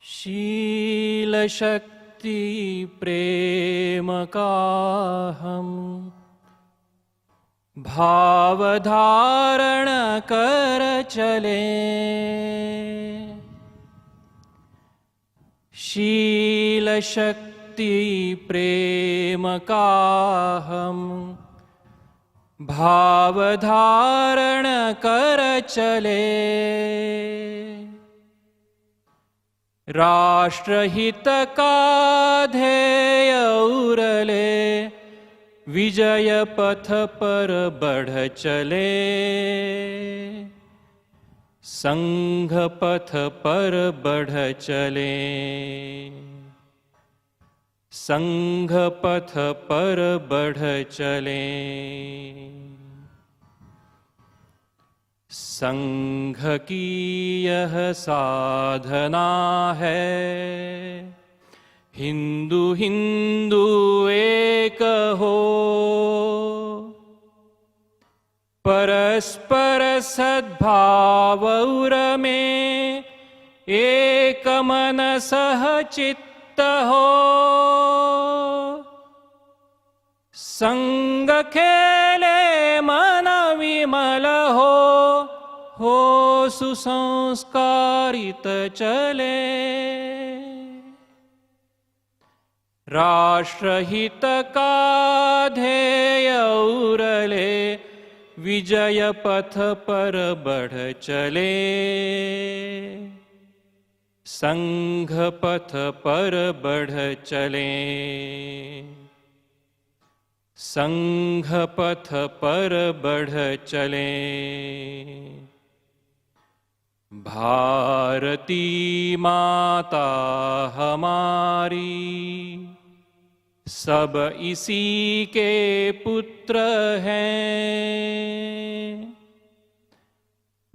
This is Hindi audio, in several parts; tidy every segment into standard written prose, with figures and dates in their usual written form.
शील शक्ति प्रेम का हम भाव धारण कर चले। शील शक्ति प्रेम का हम भाव धारण कर चले। राष्ट्रहित का ध्येय उरले विजय पथ पर बढ़ चले। संघ पथ पर बढ़ चले। संघ पथ पर बढ़ चले। संघ की यह साधना है, हिंदू हिंदू एक हो। परस्पर सद्भाव उर में एक मन सह चित्त हो। संग खेले मन विमल हो सुसंस्कारित चले। राष्ट्रहित का ध्येय उरले विजय पथ पर बढ़ चले। संघ पथ पर बढ़ चले। संघ पथ पर बढ़ चले। भारती माता हमारी सब इसी के पुत्र हैं।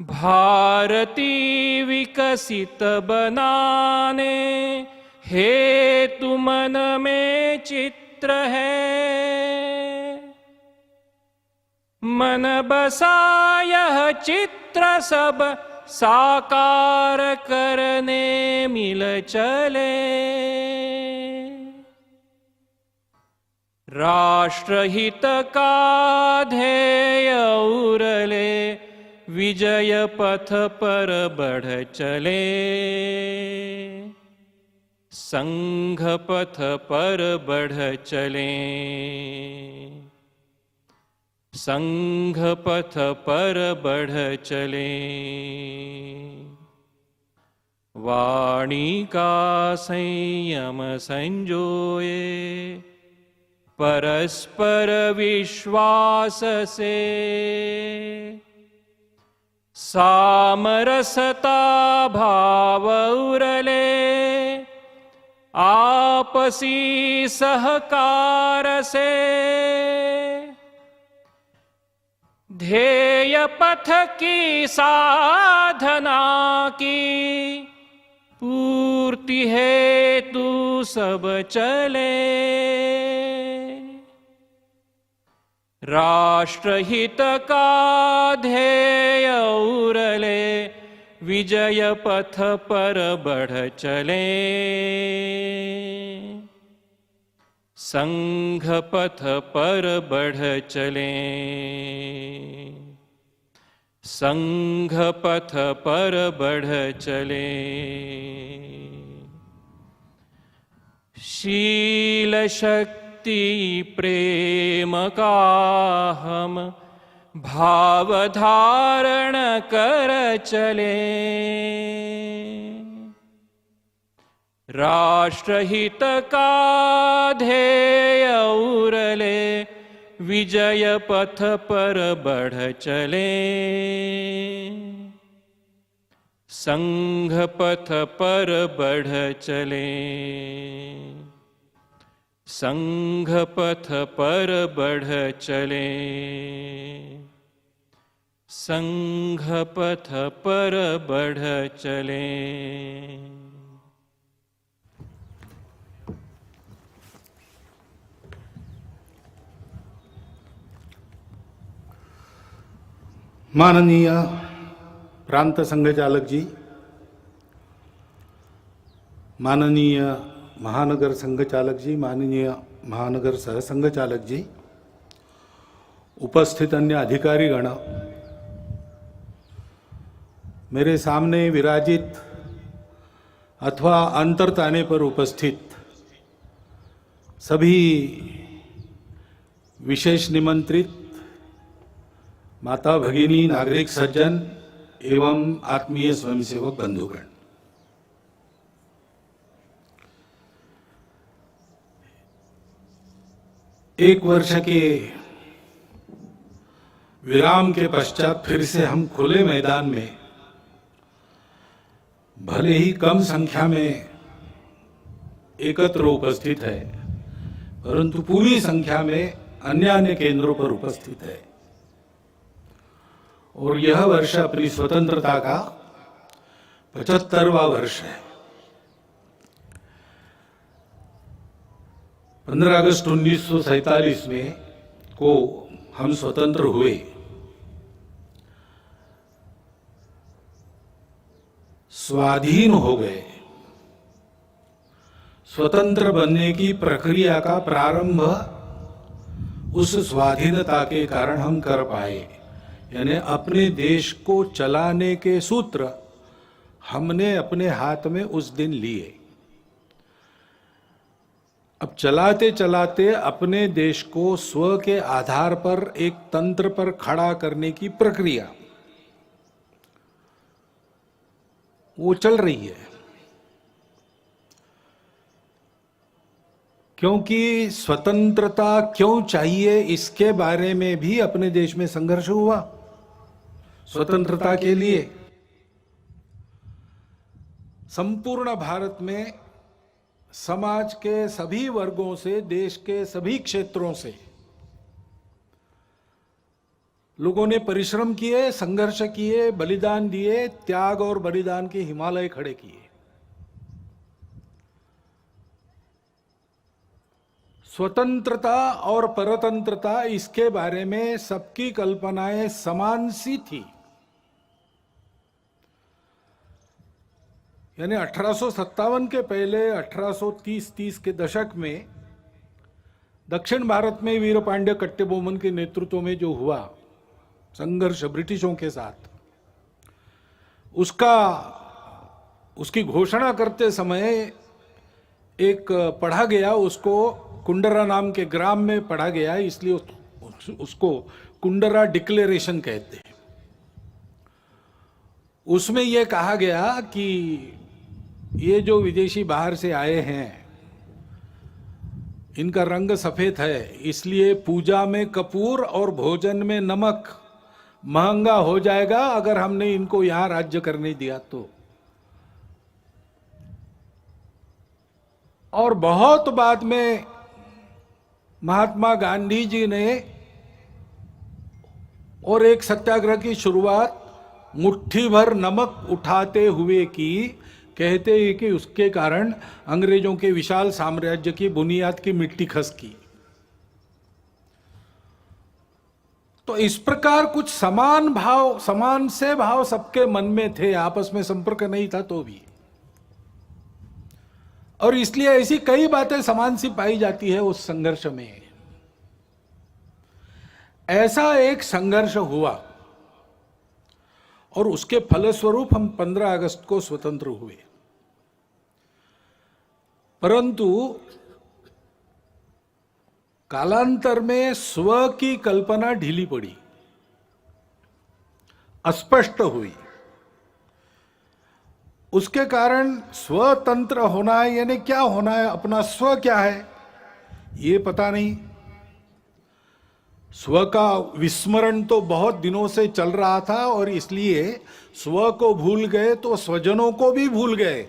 भारती विकसित बनाने हेतु मन में चित्र है। मन बसा यह चित्र सब साकार करने मिल चले। राष्ट्रहित का ध्येय उरले विजय पथ पर बढ़ चले। संघ पथ पर बढ़ चले। संघ पथ पर बढ़ चले। वाणी का संयम संजोए परस्पर विश्वास से। सामरसता भाव उरले आपसी सहकार से। ध्येय पथ की साधना की पूर्ति हेतु सब चले। राष्ट्रहित का ध्येय उरले विजय पथ पर बढ़ चले। संघ पथ पर बढ़ चले। संघ पथ पर बढ़ चले। शील शक्ति प्रेम का हम भाव धारण कर चले। राष्ट्रहित का ध्येय उरले विजय पथ पर बढ़ चले। संघ पथ पर बढ़ चले। संघ पथ पर बढ़ चले। संघ पथ पर बढ़ चले। माननीय प्रांत संघचालक जी, माननीय महानगर संघ चालक जी, माननीय महानगर सहसंघ चालक जी, उपस्थित अन्य अधिकारीगण, मेरे सामने विराजित अथवा अंतरताने पर उपस्थित सभी विशेष निमंत्रित माता भगिनी, नागरिक सज्जन एवं आत्मीय स्वयंसेवक बंधुगण, एक वर्ष के विराम के पश्चात फिर से हम खुले मैदान में, भले ही कम संख्या में एकत्र उपस्थित है, परंतु पूरी संख्या में अन्य केंद्रों पर उपस्थित है। और यह वर्ष अपनी स्वतंत्रता का 75वां वर्ष है। 15 अगस्त 1947 में को हम स्वतंत्र हुए। स्वाधीन हो गए। स्वतंत्र बनने की प्रक्रिया का प्रारंभ उस स्वाधीनता के कारण हम कर पाए, यानी अपने देश को चलाने के सूत्र हमने अपने हाथ में उस दिन लिए। अब चलाते चलाते अपने देश को स्व के आधार पर एक तंत्र पर खड़ा करने की प्रक्रिया वो चल रही है, क्योंकि स्वतंत्रता क्यों चाहिए इसके बारे में भी अपने देश में संघर्ष हुआ। स्वतंत्रता के लिए संपूर्ण भारत में समाज के सभी वर्गों से, देश के सभी क्षेत्रों से लोगों ने परिश्रम किए, संघर्ष किए, बलिदान दिए, त्याग और बलिदान के हिमालय खड़े किए। स्वतंत्रता और परतंत्रता, इसके बारे में सबकी कल्पनाएं समान सी थी। यानी 1857 के पहले 1830 के दशक में दक्षिण भारत में वीरपांड्य कट्टबोमन के नेतृत्व में जो हुआ संघर्ष ब्रिटिशों के साथ, उसकी घोषणा करते समय एक पढ़ा गया, उसको कुंडरा नाम के ग्राम में पढ़ा गया, इसलिए उसको कुंडरा डिक्लेरेशन कहते हैं। उसमें यह कहा गया कि ये जो विदेशी बाहर से आए हैं, इनका रंग सफेद है, इसलिए पूजा में कपूर और भोजन में नमक महंगा हो जाएगा अगर हमने इनको यहां राज्य करने दिया तो। और बहुत बाद में महात्मा गांधी जी ने और एक सत्याग्रह की शुरुआत मुट्ठी भर नमक उठाते हुए की, कहते हैं कि उसके कारण अंग्रेजों के विशाल साम्राज्य की बुनियाद की मिट्टी खसकी। तो इस प्रकार कुछ समान से भाव सबके मन में थे, आपस में संपर्क नहीं था तो भी, और इसलिए ऐसी कई बातें समान सी पाई जाती है उस संघर्ष में। ऐसा एक संघर्ष हुआ और उसके फलस्वरूप हम 15 अगस्त को स्वतंत्र हुए। परंतु कालांतर में स्व की कल्पना ढीली पड़ी, अस्पष्ट हुई। उसके कारण स्वतंत्र होना है, यानी क्या होना है, अपना स्व क्या है ये पता नहीं। स्व का विस्मरण तो बहुत दिनों से चल रहा था और इसलिए स्व को भूल गए तो स्वजनों को भी भूल गए,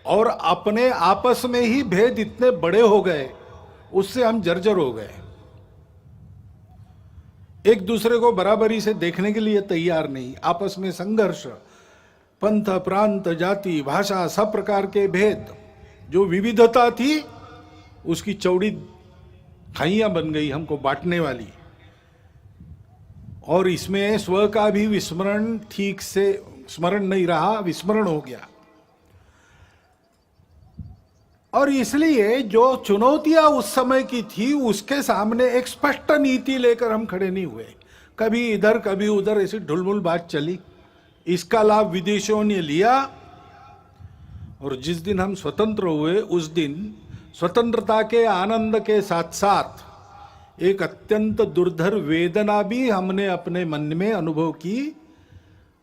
और अपने आपस में ही भेद इतने बड़े हो गए, उससे हम जर्जर हो गए। एक दूसरे को बराबरी से देखने के लिए तैयार नहीं, आपस में संघर्ष, पंथ, प्रांत, जाति, भाषा, सब प्रकार के भेद, जो विविधता थी उसकी चौड़ी खाइयां बन गई हमको बांटने वाली। और इसमें स्व का भी विस्मरण, ठीक से स्मरण नहीं रहा, विस्मरण हो गया। और इसलिए जो चुनौतियां उस समय की थी उसके सामने एक स्पष्ट नीति लेकर हम खड़े नहीं हुए। कभी इधर कभी उधर ऐसी ढुलमुल बात चली, इसका लाभ विदेशियों ने लिया, और जिस दिन हम स्वतंत्र हुए उस दिन स्वतंत्रता के आनंद के साथ साथ एक अत्यंत दुर्धर वेदना भी हमने अपने मन में अनुभव की।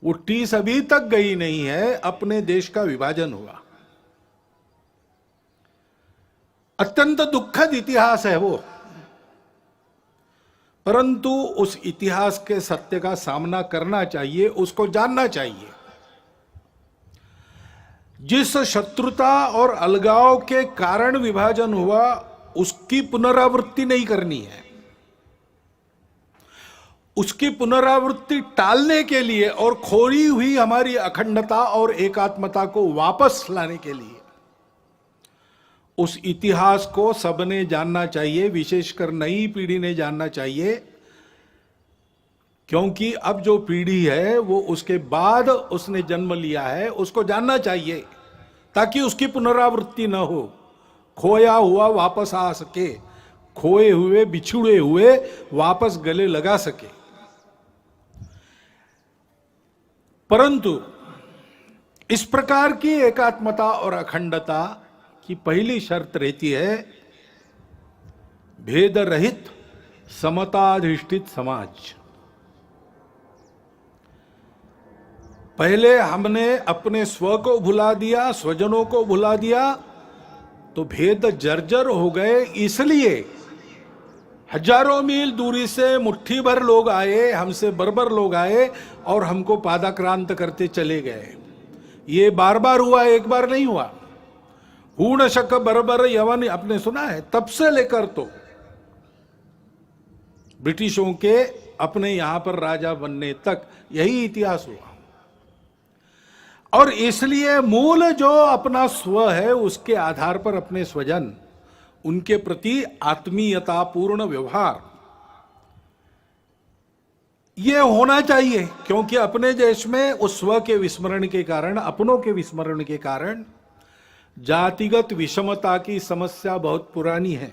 वो टीस अभी तक गई नहीं है, अपने देश का विभाजन हुआ। अत्यंत दुखद इतिहास है वो, परंतु उस इतिहास के सत्य का सामना करना चाहिए, उसको जानना चाहिए। जिस शत्रुता और अलगाव के कारण विभाजन हुआ उसकी पुनरावृत्ति नहीं करनी है। उसकी पुनरावृत्ति टालने के लिए और खोई हुई हमारी अखंडता और एकात्मता को वापस लाने के लिए उस इतिहास को सबने जानना चाहिए, विशेषकर नई पीढ़ी ने जानना चाहिए। क्योंकि अब जो पीढ़ी है वो उसके बाद उसने जन्म लिया है, उसको जानना चाहिए ताकि उसकी पुनरावृत्ति न हो, खोया हुआ वापस आ सके, खोए हुए बिछुड़े हुए वापस गले लगा सके। परंतु इस प्रकार की एकात्मता और अखंडता की पहली शर्त रहती है भेद रहित समताधिष्ठित समाज। पहले हमने अपने स्व को भुला दिया, स्वजनों को भुला दिया, तो भेद जर्जर हो गए। इसलिए हजारों मील दूरी से मुट्ठी भर लोग आए, हमसे बर्बर लोग आए और हमको पादाक्रांत करते चले गए। ये बार बार हुआ, एक बार नहीं हुआ। हूण शक बर्बर यवन आपने सुना है, तब से लेकर तो ब्रिटिशों के अपने यहां पर राजा बनने तक यही इतिहास हुआ। और इसलिए मूल जो अपना स्व है उसके आधार पर अपने स्वजन, उनके प्रति आत्मीयता पूर्ण व्यवहार ये होना चाहिए। क्योंकि अपने देश में उस स्व के विस्मरण के कारण, अपनों के विस्मरण के कारण जातिगत विषमता की समस्या बहुत पुरानी है।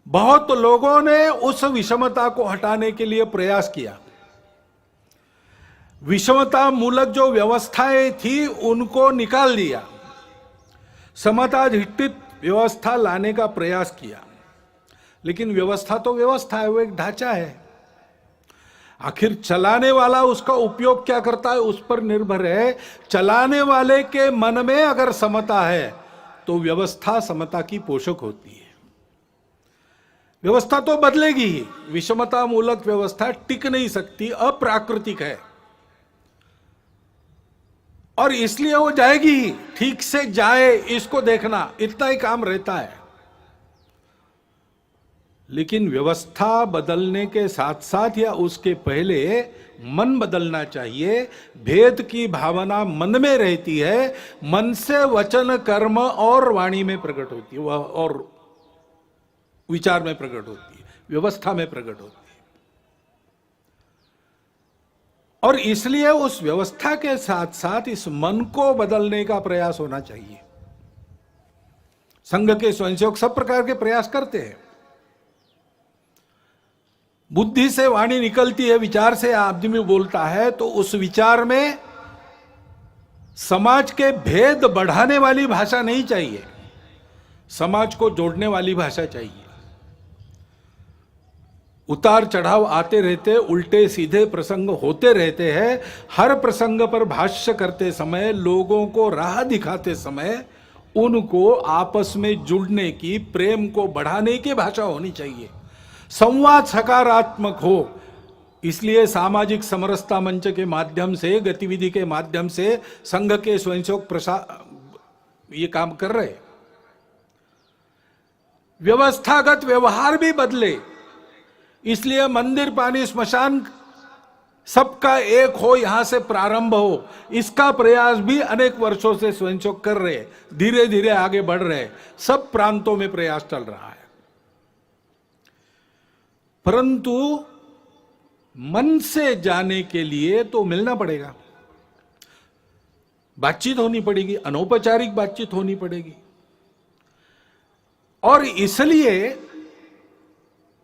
बहुत लोगों ने उस विषमता को हटाने के लिए प्रयास किया। विषमता मूलक जो व्यवस्थाएं थी उनको निकाल दिया, समताधिष्ठित व्यवस्था लाने का प्रयास किया। लेकिन व्यवस्था तो व्यवस्था है, वो एक ढांचा है। आखिर चलाने वाला उसका उपयोग क्या करता है उस पर निर्भर है। चलाने वाले के मन में अगर समता है तो व्यवस्था समता की पोषक होती है। व्यवस्था तो बदलेगी ही, विषमता मूलक व्यवस्था टिक नहीं सकती, अप्राकृतिक है और इसलिए वो जाएगी ही। ठीक से जाए इसको देखना, इतना ही काम रहता है। लेकिन व्यवस्था बदलने के साथ साथ या उसके पहले मन बदलना चाहिए। भेद की भावना मन में रहती है, मन से वचन कर्म और वाणी में प्रकट होती है, और विचार में प्रकट होती है, व्यवस्था में प्रकट होती है। और इसलिए उस व्यवस्था के साथ साथ इस मन को बदलने का प्रयास होना चाहिए। संघ के स्वयंसेवक सब प्रकार के प्रयास करते हैं। बुद्धि से वाणी निकलती है, विचार से आदमी बोलता है, तो उस विचार में समाज के भेद बढ़ाने वाली भाषा नहीं चाहिए, समाज को जोड़ने वाली भाषा चाहिए। उतार चढ़ाव आते रहते, उल्टे सीधे प्रसंग होते रहते हैं। हर प्रसंग पर भाष्य करते समय, लोगों को राह दिखाते समय उनको आपस में जुड़ने की, प्रेम को बढ़ाने की भाषा होनी चाहिए। संवाद सकारात्मक हो। इसलिए सामाजिक समरसता मंच के माध्यम से, गतिविधि के माध्यम से संघ के स्वयंसेवक ये काम कर रहे। व्यवस्थागत व्यवहार भी बदले, इसलिए मंदिर पानी स्मशान सबका एक हो, यहां से प्रारंभ हो, इसका प्रयास भी अनेक वर्षों से स्वयंसेवक कर रहे, धीरे धीरे आगे बढ़ रहे। सब प्रांतों में प्रयास चल रहा है। परंतु मन से जाने के लिए तो मिलना पड़ेगा, बातचीत होनी पड़ेगी, अनौपचारिक बातचीत होनी पड़ेगी। और इसलिए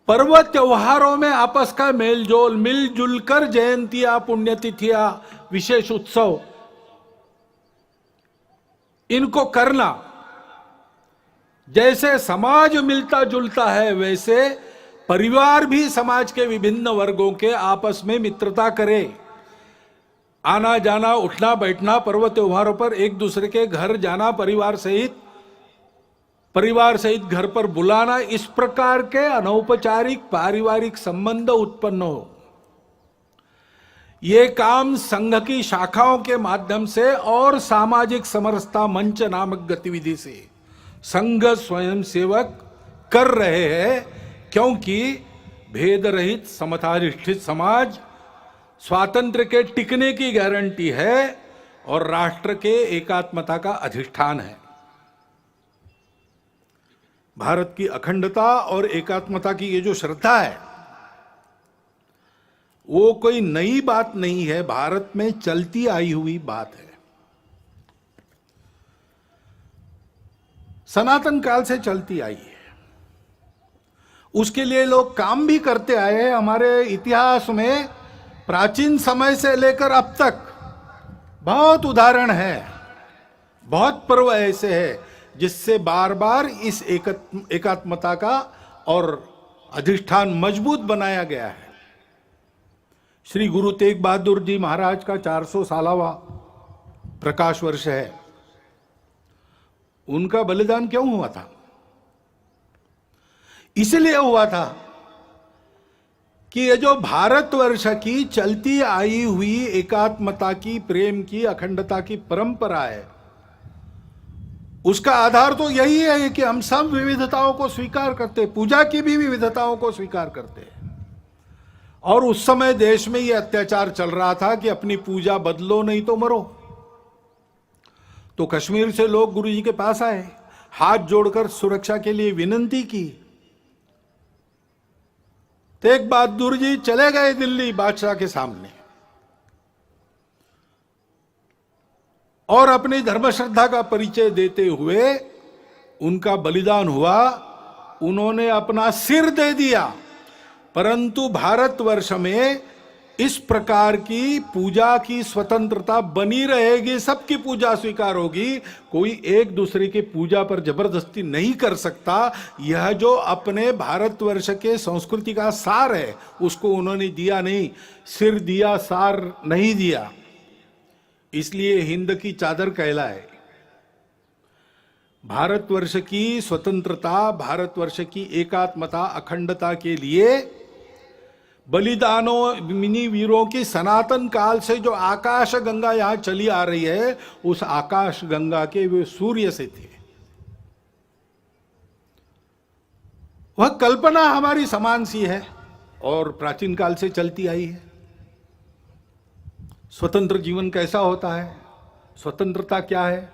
पर्व त्योहारों में आपस का मेलजोल, मिलजुल कर जयंतियां, पुण्यतिथियां, विशेष उत्सव इनको करना, जैसे समाज मिलता जुलता है वैसे परिवार भी समाज के विभिन्न वर्गों के आपस में मित्रता करे। आना जाना, उठना बैठना, पर्व त्योहारों पर एक दूसरे के घर जाना, परिवार सहित घर पर बुलाना, इस प्रकार के अनौपचारिक पारिवारिक संबंध उत्पन्न हो। ये काम संघ की शाखाओं के माध्यम से और सामाजिक समरसता मंच नामक गतिविधि से संघ स्वयं सेवक कर रहे हैं, क्योंकि भेद रहित समताधिष्ठित समाज स्वातंत्र्य के टिकने की गारंटी है और राष्ट्र के एकात्मता का अधिष्ठान है। भारत की अखंडता और एकात्मता की ये जो श्रद्धा है, वो कोई नई बात नहीं है, भारत में चलती आई हुई बात है, सनातन काल से चलती आई है। उसके लिए लोग काम भी करते आए हैं। हमारे इतिहास में प्राचीन समय से लेकर अब तक बहुत उदाहरण है, बहुत पर्व ऐसे हैं जिससे बार बार इस एकात्मता का और अधिष्ठान मजबूत बनाया गया है। श्री गुरु तेग बहादुर जी महाराज का 400 सालावा प्रकाश वर्ष है। उनका बलिदान क्यों हुआ था? इसलिए हुआ था कि ये जो भारतवर्ष की चलती आई हुई एकात्मता की, प्रेम की, अखंडता की परंपरा है, उसका आधार तो यही है कि हम सब विविधताओं को स्वीकार करते, पूजा की भी विविधताओं को स्वीकार करते हैं। और उस समय देश में यह अत्याचार चल रहा था कि अपनी पूजा बदलो नहीं तो मरो। तो कश्मीर से लोग गुरु जी के पास आए, हाथ जोड़कर सुरक्षा के लिए विनती की। तेग बहादुर जी चले गए दिल्ली बादशाह के सामने और अपनी धर्म श्रद्धा का परिचय देते हुए उनका बलिदान हुआ। उन्होंने अपना सिर दे दिया, परंतु भारतवर्ष में इस प्रकार की पूजा की स्वतंत्रता बनी रहेगी, सबकी पूजा स्वीकार होगी, कोई एक दूसरे की पूजा पर जबरदस्ती नहीं कर सकता। यह जो अपने भारतवर्ष के संस्कृति का सार है उसको उन्होंने दिया नहीं, सिर दिया, सार नहीं दिया। इसलिए हिंद की चादर कहलाए। भारतवर्ष की स्वतंत्रता, भारतवर्ष की एकात्मता, अखंडता के लिए बलिदानों, मिनी वीरों की सनातन काल से जो आकाश गंगा यहां चली आ रही है, उस आकाश गंगा के वे सूर्य से थे। वह कल्पना हमारी समान सी है और प्राचीन काल से चलती आई है। स्वतंत्र जीवन कैसा होता है, स्वतंत्रता क्या है?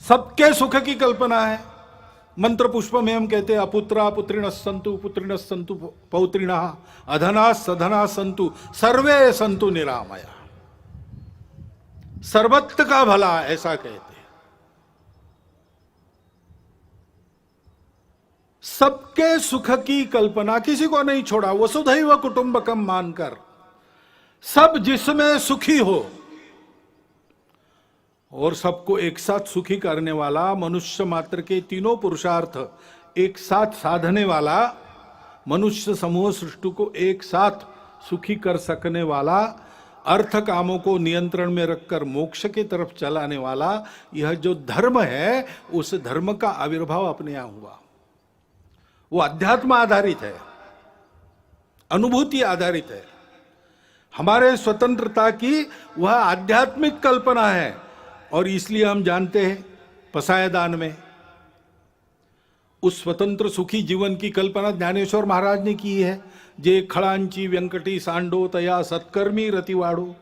सबके सुख की कल्पना है। मंत्र पुष्प में हम कहते हैं अपुत्रा पुत्रिण संतु पौत्रिणः अधना सधना संतु सर्वे संतु निरामया। सर्वत्र का भला, ऐसा कहते हैं। सबके सुख की कल्पना, किसी को नहीं छोड़ा, वसुधैव कुटुंबकम मानकर सब जिसमें सुखी हो और सबको एक साथ सुखी करने वाला, मनुष्य मात्र के तीनों पुरुषार्थ एक साथ साधने वाला, मनुष्य समूह सृष्टि को एक साथ सुखी कर सकने वाला, अर्थ कामों को नियंत्रण में रखकर मोक्ष की तरफ चलाने वाला, यह जो धर्म है उस धर्म का आविर्भाव अपने यहां हुआ। वो अध्यात्म आधारित है, अनुभूति आधारित है। हमारे स्वतंत्रता की वह आध्यात्मिक कल्पना है और इसलिए हम जानते हैं पसायदान में उस स्वतंत्र सुखी जीवन की कल्पना ज्ञानेश्वर महाराज ने की है। जे खड़ांची व्यंकटी सांडो तया सत्कर्मी रतिवाड़ो,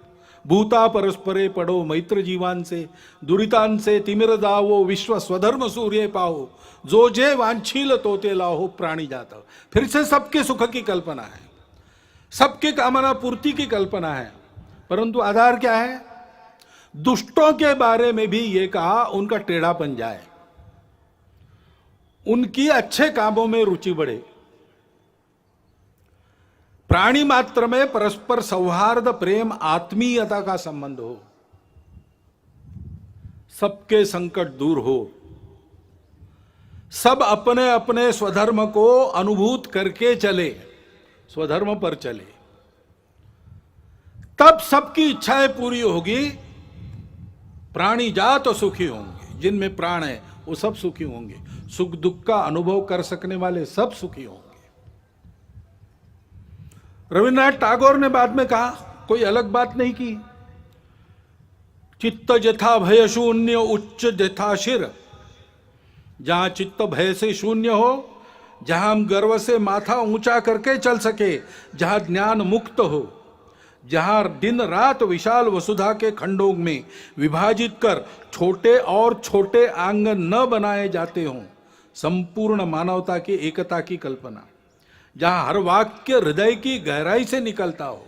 भूता परस्परे पड़ो मैत्र जीवान से, दुरितान से तिमिर दावो विश्व स्वधर्म सूर्य पाओ, जो जे वांछील तोते लाहो प्राणी जाता। फिर से सबके सुख की कल्पना है, सबके कामना पूर्ति की कल्पना है, परंतु आधार क्या है? दुष्टों के बारे में भी ये कहा उनका टेढ़ापन जाए, उनकी अच्छे कामों में रुचि बढ़े, प्राणी मात्र में परस्पर सौहार्द, प्रेम, आत्मीयता का संबंध हो, सबके संकट दूर हो, सब अपने अपने स्वधर्म को अनुभूत करके चले, स्वधर्म पर चले, तब सबकी इच्छाएं पूरी होगी। प्राणी जात सुखी होंगे, जिनमें प्राण है वो सब सुखी होंगे, सुख दुख का अनुभव कर सकने वाले सब सुखी होंगे। रविन्द्रनाथ टैगोर ने बाद में कहा, कोई अलग बात नहीं की, चित्त जथा भय शून्य उच्च जथा शिर। जहां चित्त भय से शून्य हो, जहां हम गर्व से माथा ऊंचा करके चल सके, जहां ज्ञान मुक्त हो, जहां दिन रात विशाल वसुधा के खंडों में विभाजित कर छोटे और छोटे आंगन न बनाए जाते हों, संपूर्ण मानवता की एकता की कल्पना, जहां हर वाक्य हृदय की गहराई से निकलता हो,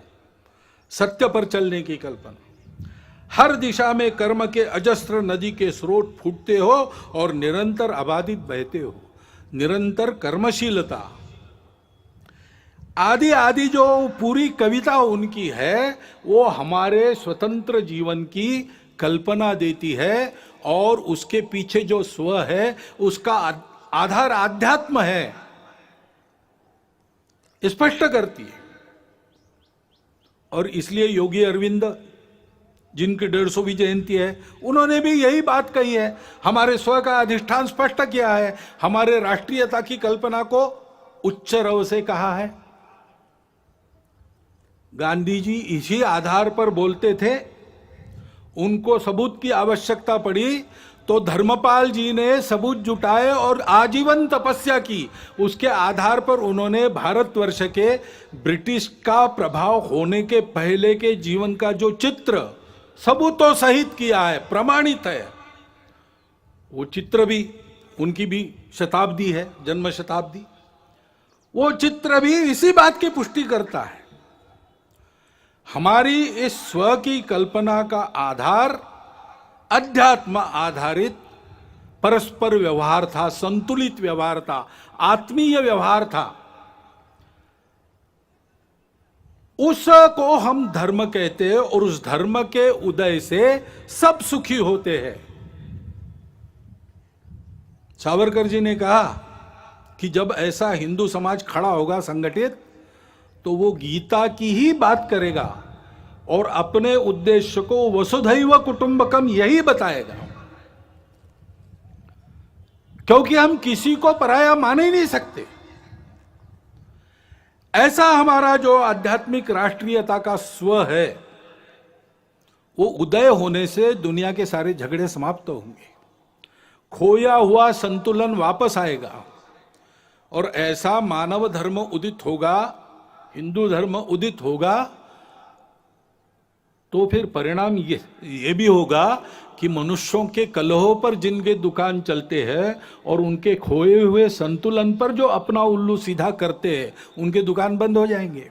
सत्य पर चलने की कल्पना, हर दिशा में कर्म के अजस्त्र नदी के स्रोत फूटते हो और निरंतर अबाधित बहते हो, निरंतर कर्मशीलता, आदि आदि जो पूरी कविता उनकी है, वो हमारे स्वतंत्र जीवन की कल्पना देती है और उसके पीछे जो स्व है उसका आधार आध्यात्म है, स्पष्ट करती है। और इसलिए योगी अरविंद, जिनकी 150वीं जयंती है, उन्होंने भी यही बात कही है, हमारे स्व का अधिष्ठान स्पष्ट किया है, हमारे राष्ट्रीयता की कल्पना को उच्च रव से कहा है। गांधी जी इसी आधार पर बोलते थे। उनको सबूत की आवश्यकता पड़ी तो धर्मपाल जी ने सबूत जुटाए और आजीवन तपस्या की। उसके आधार पर उन्होंने भारतवर्ष के ब्रिटिश का प्रभाव होने के पहले के जीवन का जो चित्र सबूतों सहित किया है, प्रमाणित है, वो चित्र भी, उनकी भी शताब्दी है, जन्म शताब्दी, वो चित्र भी इसी बात की पुष्टि करता है। हमारी इस स्व की कल्पना का आधार अध्यात्म आधारित परस्पर व्यवहार था, संतुलित व्यवहार था, आत्मीय व्यवहार था। उसको हम धर्म कहते हैं और उस धर्म के उदय से सब सुखी होते हैं। सावरकर जी ने कहा कि जब ऐसा हिंदू समाज खड़ा होगा संगठित, तो वो गीता की ही बात करेगा और अपने उद्देश्य को वसुधैव कुटुंबकम यही बताएगा, क्योंकि हम किसी को पराया मान ही नहीं सकते। ऐसा हमारा जो आध्यात्मिक राष्ट्रीयता का स्व है, वो उदय होने से दुनिया के सारे झगड़े समाप्त होंगे, खोया हुआ संतुलन वापस आएगा और ऐसा मानव धर्म उदित होगा, हिंदू धर्म उदित होगा, तो फिर परिणाम ये भी होगा कि मनुष्यों के कलहों पर जिनके दुकान चलते हैं और उनके खोए हुए संतुलन पर जो अपना उल्लू सीधा करते हैं, उनके दुकान बंद हो जाएंगे।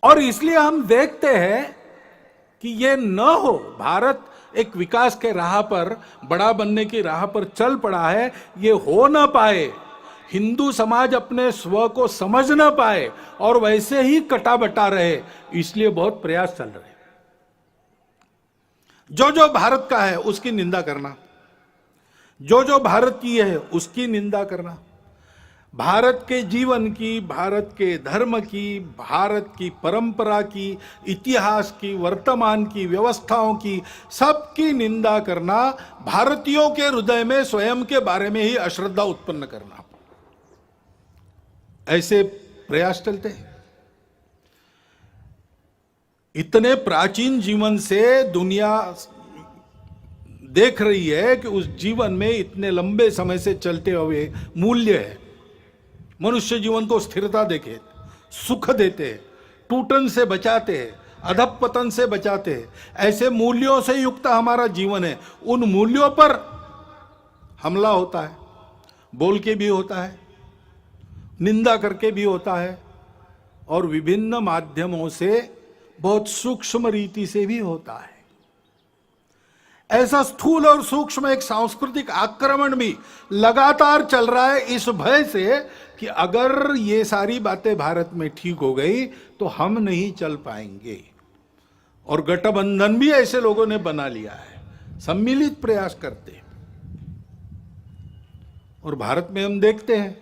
और इसलिए हम देखते हैं कि ये न हो, भारत एक विकास के राह पर, बड़ा बनने की राह पर चल पड़ा है, ये हो ना पाए, हिंदू समाज अपने स्व को समझ ना पाए और वैसे ही कटा बटा रहे, इसलिए बहुत प्रयास चल रहे। जो जो भारत का है उसकी निंदा करना, जो जो भारत की है उसकी निंदा करना, भारत के जीवन की, भारत के धर्म की, भारत की परंपरा की, इतिहास की, वर्तमान की, व्यवस्थाओं की, सबकी निंदा करना, भारतीयों के हृदय में स्वयं के बारे में ही अश्रद्धा उत्पन्न करना, ऐसे प्रयास चलते हैं। इतने प्राचीन जीवन से दुनिया देख रही है कि उस जीवन में इतने लंबे समय से चलते हुए मूल्य है। मनुष्य जीवन को स्थिरता देके, सुख देते हैं, टूटन से बचाते हैं, अधपतन से बचाते हैं, ऐसे मूल्यों से युक्त हमारा जीवन है। उन मूल्यों पर हमला होता है, बोल के भी होता है, निंदा करके भी होता है और विभिन्न माध्यमों से बहुत सूक्ष्म रीति से भी होता है। ऐसा स्थूल और सूक्ष्म एक सांस्कृतिक आक्रमण भी लगातार चल रहा है, इस भय से कि अगर ये सारी बातें भारत में ठीक हो गई तो हम नहीं चल पाएंगे। और गठबंधन भी ऐसे लोगों ने बना लिया है, सम्मिलित प्रयास करते। और भारत में हम देखते हैं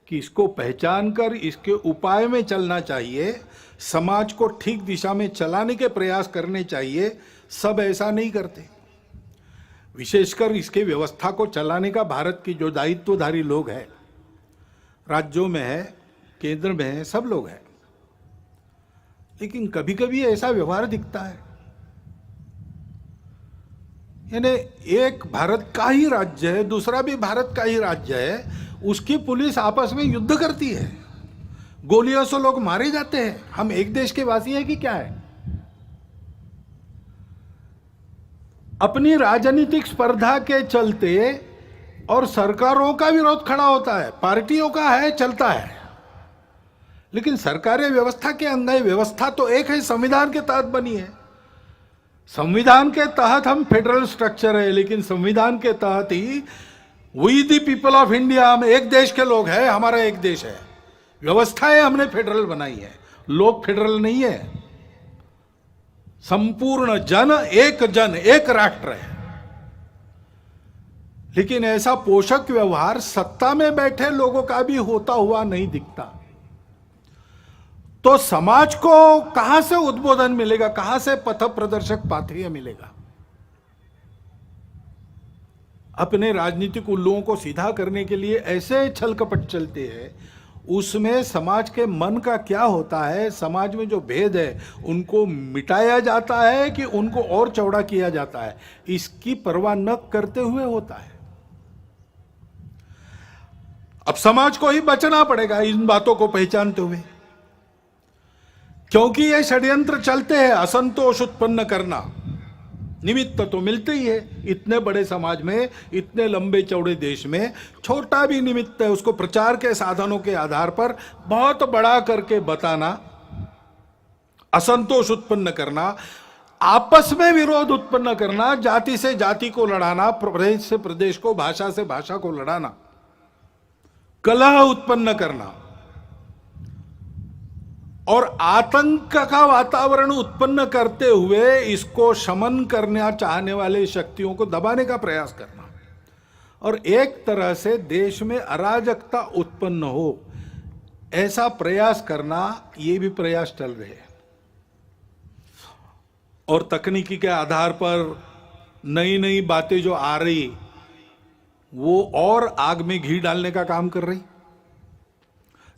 कि इसको पहचान कर इसके उपाय में चलना चाहिए, समाज को ठीक दिशा में चलाने के प्रयास करने चाहिए। सब ऐसा नहीं करते। विशेषकर इसके व्यवस्था को चलाने का भारत की जो दायित्वधारी लोग हैं, राज्यों में है, केंद्र में है, सब लोग हैं। लेकिन कभी कभी ऐसा व्यवहार दिखता है, यानी एक भारत का ही राज्य है, दूसरा भी भारत का ही राज्य है, उसकी पुलिस आपस में युद्ध करती है, गोलियों से लोग मारे जाते हैं। हम एक देश के वासी हैं कि क्या है? अपनी राजनीतिक स्पर्धा के चलते और सरकारों का विरोध खड़ा होता है, पार्टियों का है, चलता है। लेकिन सरकारें व्यवस्था के अंग है, व्यवस्था तो एक है, संविधान के तहत बनी है। संविधान के तहत हम फेडरल स्ट्रक्चर है, लेकिन संविधान के तहत ही we the people of India, हम एक देश के लोग हैं, हमारा एक देश है, व्यवस्थाएं हमने फेडरल बनाई है, लोग फेडरल नहीं है। संपूर्ण जन एक राष्ट्र है। लेकिन ऐसा पोषक व्यवहार सत्ता में बैठे लोगों का भी होता हुआ नहीं दिखता। तो समाज को कहां से उद्बोधन मिलेगा, कहां से पथ प्रदर्शक पाथेय मिलेगा? अपने राजनीतिक उल्लुओं को सीधा करने के लिए ऐसे छल कपट चलते हैं, उसमें समाज के मन का क्या होता है, समाज में जो भेद है उनको मिटाया जाता है कि उनको और चौड़ा किया जाता है, इसकी परवाह न करते हुए होता है। अब समाज को ही बचना पड़ेगा इन बातों को पहचानते हुए, क्योंकि ये षड्यंत्र चलते हैं असंतोष उत्पन्न करना। निमित्त तो मिलते ही है, इतने बड़े समाज में, इतने लंबे चौड़े देश में छोटा भी निमित्त है, उसको प्रचार के साधनों के आधार पर बहुत बड़ा करके बताना, असंतोष उत्पन्न करना, आपस में विरोध उत्पन्न करना, जाति से जाति को लड़ाना, प्रदेश से प्रदेश को, भाषा से भाषा को लड़ाना, कलह उत्पन्न करना और आतंक का वातावरण उत्पन्न करते हुए इसको शमन करना चाहने वाले शक्तियों को दबाने का प्रयास करना और एक तरह से देश में अराजकता उत्पन्न हो, ऐसा प्रयास करना, ये भी प्रयास चल रहे हैं। और तकनीकी के आधार पर नई नई बातें जो आ रही, वो और आग में घी डालने का काम कर रही।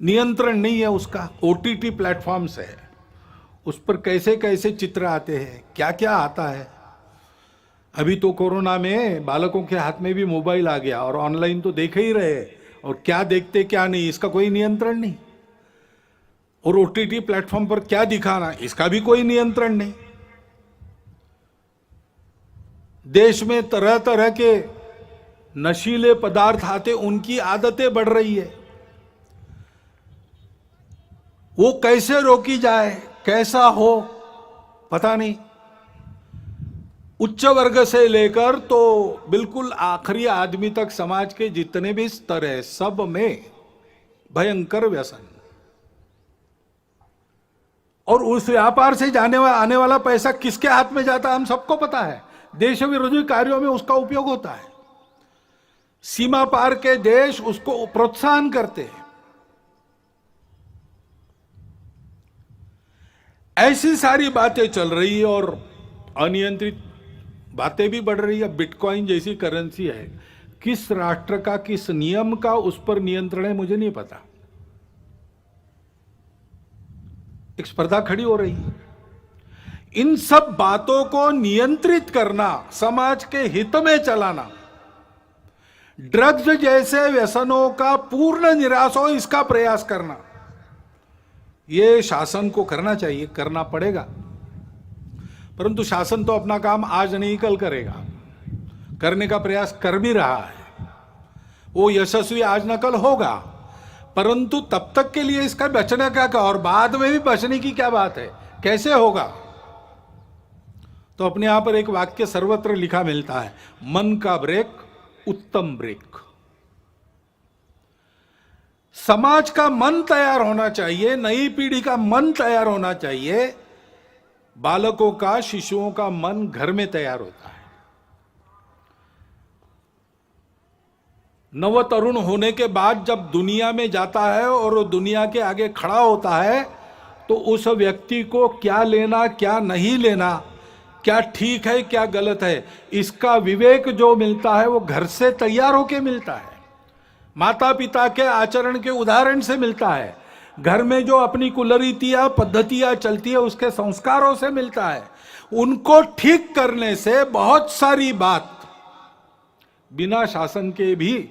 नियंत्रण नहीं है उसका, ओटीटी प्लेटफॉर्म्स है, उस पर कैसे कैसे चित्र आते हैं, क्या क्या आता है। अभी तो कोरोना में बालकों के हाथ में भी मोबाइल आ गया और ऑनलाइन तो देख ही रहे, और क्या देखते क्या नहीं इसका कोई नियंत्रण नहीं। और ओटीटी प्लेटफॉर्म पर क्या दिखाना, इसका भी कोई नियंत्रण नहीं। देश में तरह तरह के नशीले पदार्थ आते, उनकी आदतें बढ़ रही है, वो कैसे रोकी जाए, कैसा हो पता नहीं। उच्च वर्ग से लेकर तो बिल्कुल आखिरी आदमी तक समाज के जितने भी स्तर है, सब में भयंकर व्यसन। और उस व्यापार से आने वाला पैसा किसके हाथ में जाता है हम सबको पता है। देश विरोधी कार्यों में उसका उपयोग होता है। सीमा पार के देश उसको प्रोत्साहन करते हैं। ऐसी सारी बातें चल रही है और अनियंत्रित बातें भी बढ़ रही है। बिटकॉइन जैसी करेंसी है, किस राष्ट्र का, किस नियम का उस पर नियंत्रण है मुझे नहीं पता। एक स्पर्धा खड़ी हो रही है। इन सब बातों को नियंत्रित करना, समाज के हित में चलाना, ड्रग्स जैसे व्यसनों का पूर्ण निराश हो इसका प्रयास करना, ये शासन को करना चाहिए, करना पड़ेगा। परंतु शासन तो अपना काम आज नहीं कल करेगा, करने का प्रयास कर भी रहा है। वो यशस्वी आज न कल होगा, परंतु तब तक के लिए इसका बचने का क्या, और बाद में भी बचने की क्या बात है, कैसे होगा? तो अपने यहां पर एक वाक्य सर्वत्र लिखा मिलता है, मन का ब्रेक उत्तम ब्रेक। समाज का मन तैयार होना चाहिए, नई पीढ़ी का मन तैयार होना चाहिए। बालकों का, शिशुओं का मन घर में तैयार होता है। नव तरुण होने के बाद जब दुनिया में जाता है और वो दुनिया के आगे खड़ा होता है, तो उस व्यक्ति को क्या लेना क्या नहीं लेना, क्या ठीक है क्या गलत है, इसका विवेक जो मिलता है वो घर से तैयार होके मिलता है, माता पिता के आचरण के उदाहरण से मिलता है, घर में जो अपनी कुलरीतियां पद्धतियां चलती है उसके संस्कारों से मिलता है। उनको ठीक करने से बहुत सारी बात बिना शासन के भी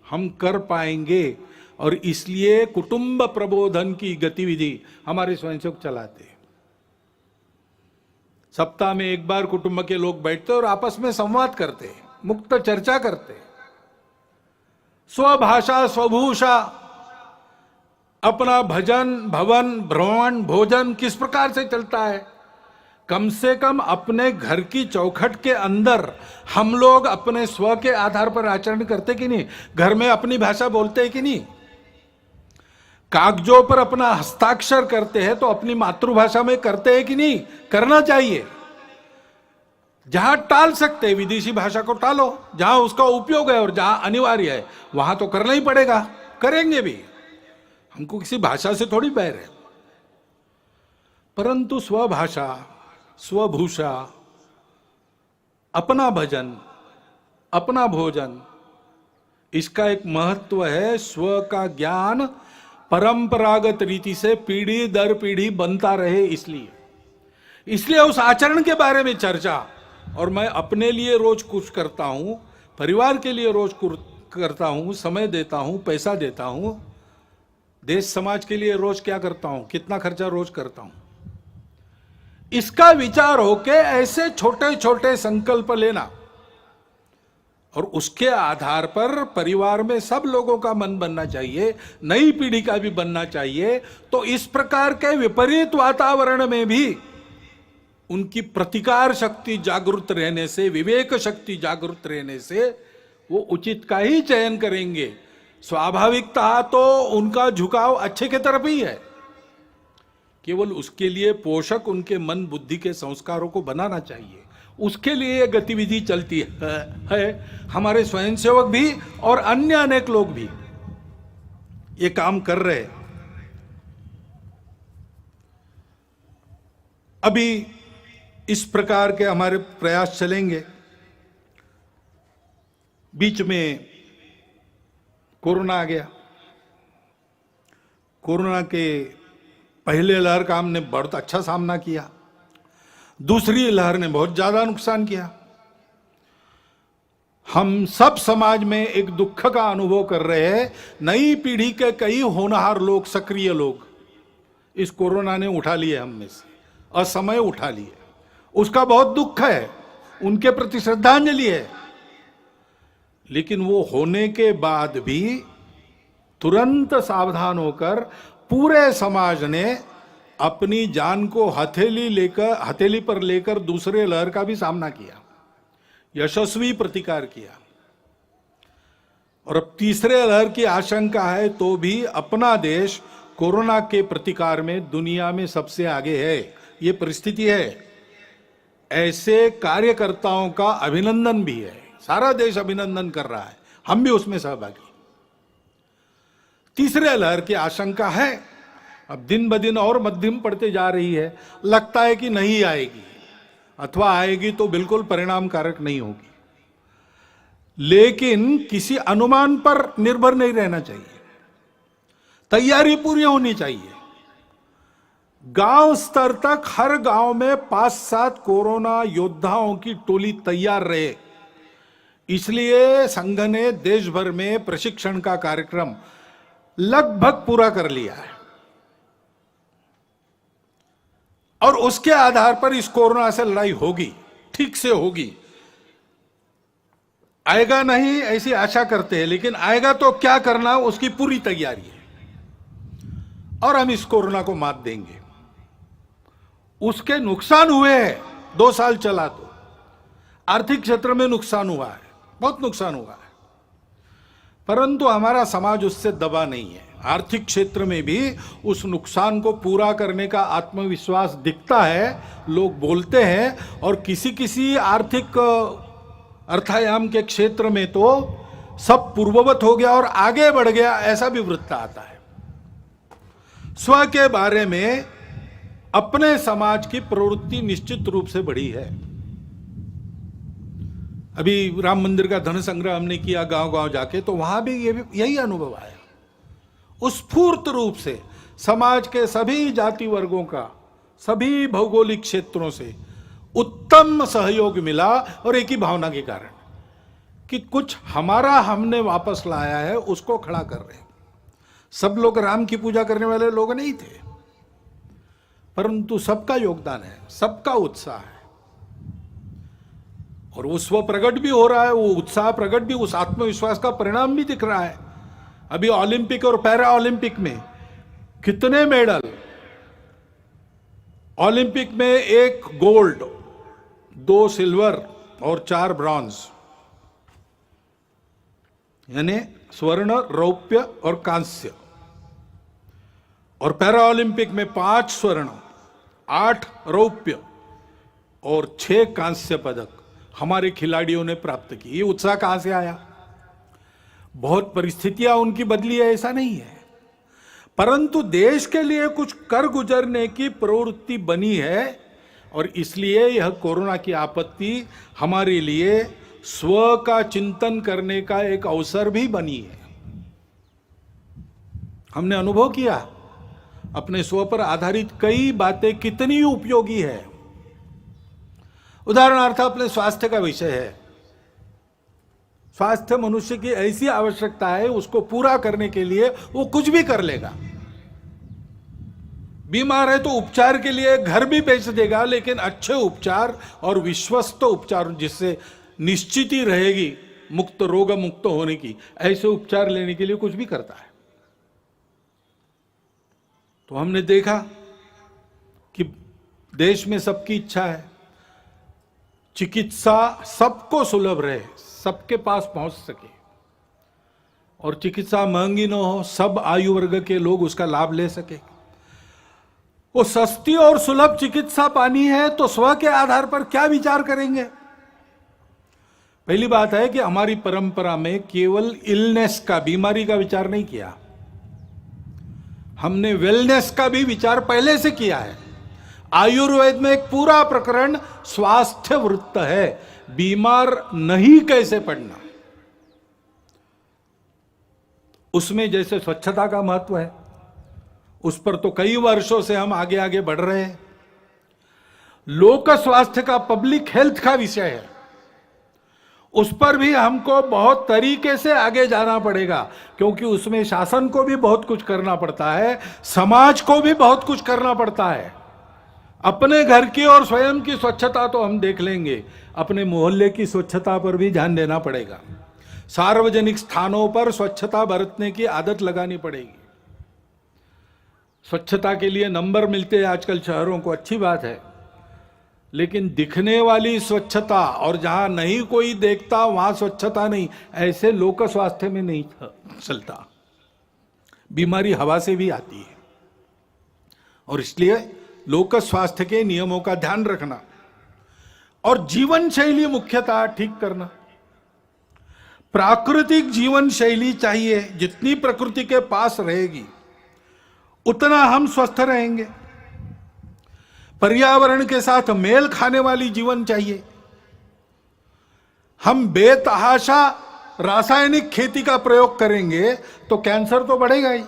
हम कर पाएंगे। और इसलिए कुटुंब प्रबोधन की गतिविधि हमारे स्वयंसेवक चलाते हैं। सप्ताह में एक बार कुटुंब के लोग बैठते और आपस में संवाद करते, मुक्त चर्चा करते। स्वभाषा स्वभूषा, अपना भजन भवन भ्रमण भोजन किस प्रकार से चलता है, कम से कम अपने घर की चौखट के अंदर हम लोग अपने स्व के आधार पर आचरण करते कि नहीं, घर में अपनी भाषा बोलते हैं कि नहीं, कागजों पर अपना हस्ताक्षर करते हैं तो अपनी मातृभाषा में करते हैं कि नहीं, करना चाहिए। जहां टाल सकते हैं विदेशी भाषा को टालो, जहां उसका उपयोग है और जहां अनिवार्य है वहां तो करना ही पड़ेगा, करेंगे भी, हमको किसी भाषा से थोड़ी बैर है। परंतु स्वभाषा स्वभूषा, अपना भजन अपना भोजन, इसका एक महत्व है। स्व का ज्ञान परंपरागत रीति से पीढ़ी दर पीढ़ी बनता रहे, इसलिए उस आचरण के बारे में चर्चा। और मैं अपने लिए रोज कुछ करता हूं, परिवार के लिए रोज कुछ करता हूं, समय देता हूं, पैसा देता हूं, देश समाज के लिए रोज क्या करता हूं, कितना खर्चा रोज करता हूं, इसका विचार होके ऐसे छोटे छोटे संकल्प लेना और उसके आधार पर परिवार में सब लोगों का मन बनना चाहिए, नई पीढ़ी का भी बनना चाहिए। तो इस प्रकार के विपरीत वातावरण में भी उनकी प्रतिकार शक्ति जागृत रहने से, विवेक शक्ति जागृत रहने से वो उचित का ही चयन करेंगे। स्वाभाविकता तो उनका झुकाव अच्छे की तरफ ही है, केवल उसके लिए पोषक उनके मन बुद्धि के संस्कारों को बनाना चाहिए, उसके लिए ये गतिविधि चलती है। हमारे स्वयंसेवक भी और अन्य अनेक लोग भी ये काम कर रहे हैं। अभी इस प्रकार के हमारे प्रयास चलेंगे। बीच में कोरोना आ गया। कोरोना के पहले लहर का हमने बहुत अच्छा सामना किया, दूसरी लहर ने बहुत ज्यादा नुकसान किया। हम सब समाज में एक दुख का अनुभव कर रहे हैं। नई पीढ़ी के कई होनहार लोग, सक्रिय लोग इस कोरोना ने उठा लिए हम में से, असमय उठा लिए। उसका बहुत दुख है, उनके प्रति श्रद्धांजलि है। लेकिन वो होने के बाद भी तुरंत सावधान होकर पूरे समाज ने अपनी जान को हथेली पर लेकर दूसरे लहर का भी सामना किया, यशस्वी प्रतिकार किया। और अब तीसरे लहर की आशंका है तो भी अपना देश कोरोना के प्रतिकार में दुनिया में सबसे आगे है। ये परिस्थिति है। ऐसे कार्यकर्ताओं का अभिनंदन भी है, सारा देश अभिनंदन कर रहा है, हम भी उसमें सहभागी। तीसरे लहर की आशंका है, अब दिन ब दिन और मध्यम पड़ते जा रही है। लगता है कि नहीं आएगी, अथवा आएगी तो बिल्कुल परिणामकारक नहीं होगी। लेकिन किसी अनुमान पर निर्भर नहीं रहना चाहिए, तैयारी पूरी होनी चाहिए। गांव स्तर तक हर गांव में 5-7 कोरोना योद्धाओं की टोली तैयार रहे। इसलिए संघ ने देश भर में प्रशिक्षण का कार्यक्रम लगभग पूरा कर लिया है और उसके आधार पर इस कोरोना से लड़ाई होगी, ठीक से होगी। आएगा नहीं ऐसी आशा करते हैं, लेकिन आएगा तो क्या करना उसकी पूरी तैयारी है और हम इस कोरोना को मात देंगे। उसके नुकसान हुए हैं, 2 साल चला तो आर्थिक क्षेत्र में नुकसान हुआ है, बहुत नुकसान हुआ है, परंतु हमारा समाज उससे दबा नहीं है। आर्थिक क्षेत्र में भी उस नुकसान को पूरा करने का आत्मविश्वास दिखता है, लोग बोलते हैं। और किसी किसी आर्थिक अर्थायाम के क्षेत्र में तो सब पूर्ववत हो गया और आगे बढ़ गया, ऐसा भी वृत्त आता है। स्व के बारे में अपने समाज की प्रवृत्ति निश्चित रूप से बढ़ी है। अभी राम मंदिर का धन संग्रह हमने किया गांव गांव जाके, तो वहां भी यही अनुभव आया। स्फूर्त रूप से समाज के सभी जाति वर्गों का, सभी भौगोलिक क्षेत्रों से उत्तम सहयोग मिला, और एक ही भावना के कारण कि कुछ हमारा हमने वापस लाया है, उसको खड़ा कर रहे हैं। सब लोग राम की पूजा करने वाले लोग नहीं थे, परंतु सबका योगदान है, सबका उत्साह है, और वो स्व प्रकट भी हो रहा है, वो उत्साह प्रकट भी, उस आत्मविश्वास का परिणाम भी दिख रहा है। अभी ओलंपिक और पैरा ओलंपिक में कितने मेडल, ओलंपिक में 1 गोल्ड, 2 सिल्वर और 4 ब्रॉन्ज, यानी स्वर्ण, रौप्य और कांस्य। और पैरा ओलंपिक में 5 स्वर्ण, 8 रौप्य और 6 कांस्य पदक हमारे खिलाड़ियों ने प्राप्त की। ये उत्साह कहां से आया? बहुत परिस्थितियां उनकी बदली है, ऐसा नहीं है, परंतु देश के लिए कुछ कर गुजरने की प्रवृत्ति बनी है। और इसलिए यह कोरोना की आपत्ति हमारे लिए स्व का चिंतन करने का एक अवसर भी बनी है। हमने अनुभव किया अपने स्व पर आधारित कई बातें कितनी उपयोगी है। उदाहरणार्थ अपने स्वास्थ्य का विषय है। स्वास्थ्य मनुष्य की ऐसी आवश्यकता है, उसको पूरा करने के लिए वो कुछ भी कर लेगा। बीमार है तो उपचार के लिए घर भी बेच देगा, लेकिन अच्छे उपचार और विश्वस्त उपचार जिससे निश्चित ही रहेगी मुक्त, रोग मुक्त होने की, ऐसे उपचार लेने के लिए कुछ भी करता है। तो हमने देखा कि देश में सबकी इच्छा है चिकित्सा सबको सुलभ रहे, सबके पास पहुंच सके, और चिकित्सा महंगी न हो, सब आयु वर्ग के लोग उसका लाभ ले सके। वो सस्ती और सुलभ चिकित्सा पानी है तो स्व के आधार पर क्या विचार करेंगे? पहली बात है कि हमारी परंपरा में केवल इलनेस का, बीमारी का विचार नहीं किया, हमने वेलनेस का भी विचार पहले से किया है। आयुर्वेद में एक पूरा प्रकरण स्वास्थ्य वृत्त है, बीमार नहीं कैसे पड़ना। उसमें जैसे स्वच्छता का महत्व है, उस पर तो कई वर्षों से हम आगे आगे बढ़ रहे हैं। लोक स्वास्थ्य का, पब्लिक हेल्थ का विषय है, उस पर भी हमको बहुत तरीके से आगे जाना पड़ेगा, क्योंकि उसमें शासन को भी बहुत कुछ करना पड़ता है, समाज को भी बहुत कुछ करना पड़ता है। अपने घर की और स्वयं की स्वच्छता तो हम देख लेंगे, अपने मोहल्ले की स्वच्छता पर भी ध्यान देना पड़ेगा। सार्वजनिक स्थानों पर स्वच्छता बरतने की आदत लगानी पड़ेगी। स्वच्छता के लिए नंबर मिलते हैं आजकल शहरों को, अच्छी बात है, लेकिन दिखने वाली स्वच्छता और जहां नहीं कोई देखता वहां स्वच्छता नहीं, ऐसे लोक स्वास्थ्य में नहीं चलता। बीमारी हवा से भी आती है, और इसलिए लोक स्वास्थ्य के नियमों का ध्यान रखना और जीवन शैली मुख्यतः ठीक करना। प्राकृतिक जीवन शैली चाहिए, जितनी प्रकृति के पास रहेगी उतना हम स्वस्थ रहेंगे। पर्यावरण के साथ मेल खाने वाली जीवन चाहिए। हम बेतहाशा रासायनिक खेती का प्रयोग करेंगे तो कैंसर तो बढ़ेगा ही।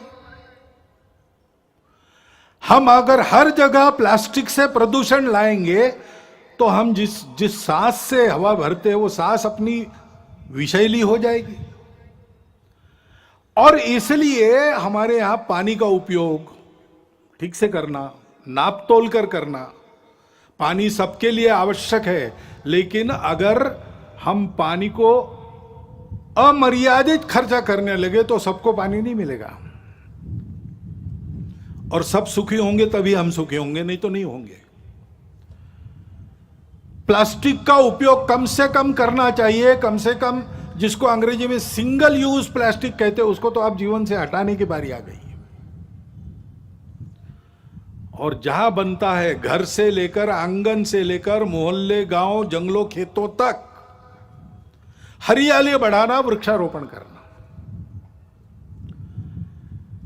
हम अगर हर जगह प्लास्टिक से प्रदूषण लाएंगे तो हम जिस सांस से हवा भरते हैं वो सांस अपनी विषैली हो जाएगी। और इसलिए हमारे यहां पानी का उपयोग ठीक से करना, नाप तोल कर करना। पानी सबके लिए आवश्यक है, लेकिन अगर हम पानी को अमर्यादित खर्चा करने लगे तो सबको पानी नहीं मिलेगा, और सब सुखी होंगे तभी हम सुखी होंगे, नहीं तो नहीं होंगे। प्लास्टिक का उपयोग कम से कम करना चाहिए, कम से कम, जिसको अंग्रेजी में सिंगल यूज प्लास्टिक कहते हैं, उसको तो आप जीवन से हटाने की बारी आ गई। और जहां बनता है, घर से लेकर, आंगन से लेकर, मोहल्ले, गांव, जंगलों, खेतों तक हरियाली बढ़ाना, वृक्षारोपण करना,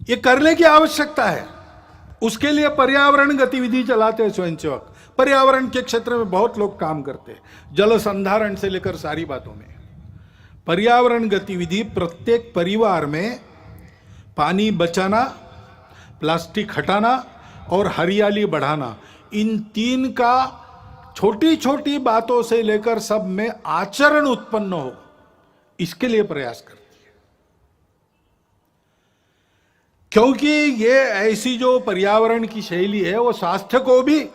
ये करने की आवश्यकता है। उसके लिए पर्यावरण गतिविधि चलाते हैं स्वयंसेवक, पर्यावरण के क्षेत्र में बहुत लोग काम करते हैं, जल संधारण से लेकर सारी बातों में। पर्यावरण गतिविधि प्रत्येक परिवार में पानी बचाना, प्लास्टिक हटाना और हरियाली बढ़ाना, इन तीन का छोटी छोटी बातों से लेकर सब में आचरण उत्पन्न हो, इसके लिए प्रयास करती है। क्योंकि ये ऐसी जो पर्यावरण की शैली है वो स्वास्थ्य को भी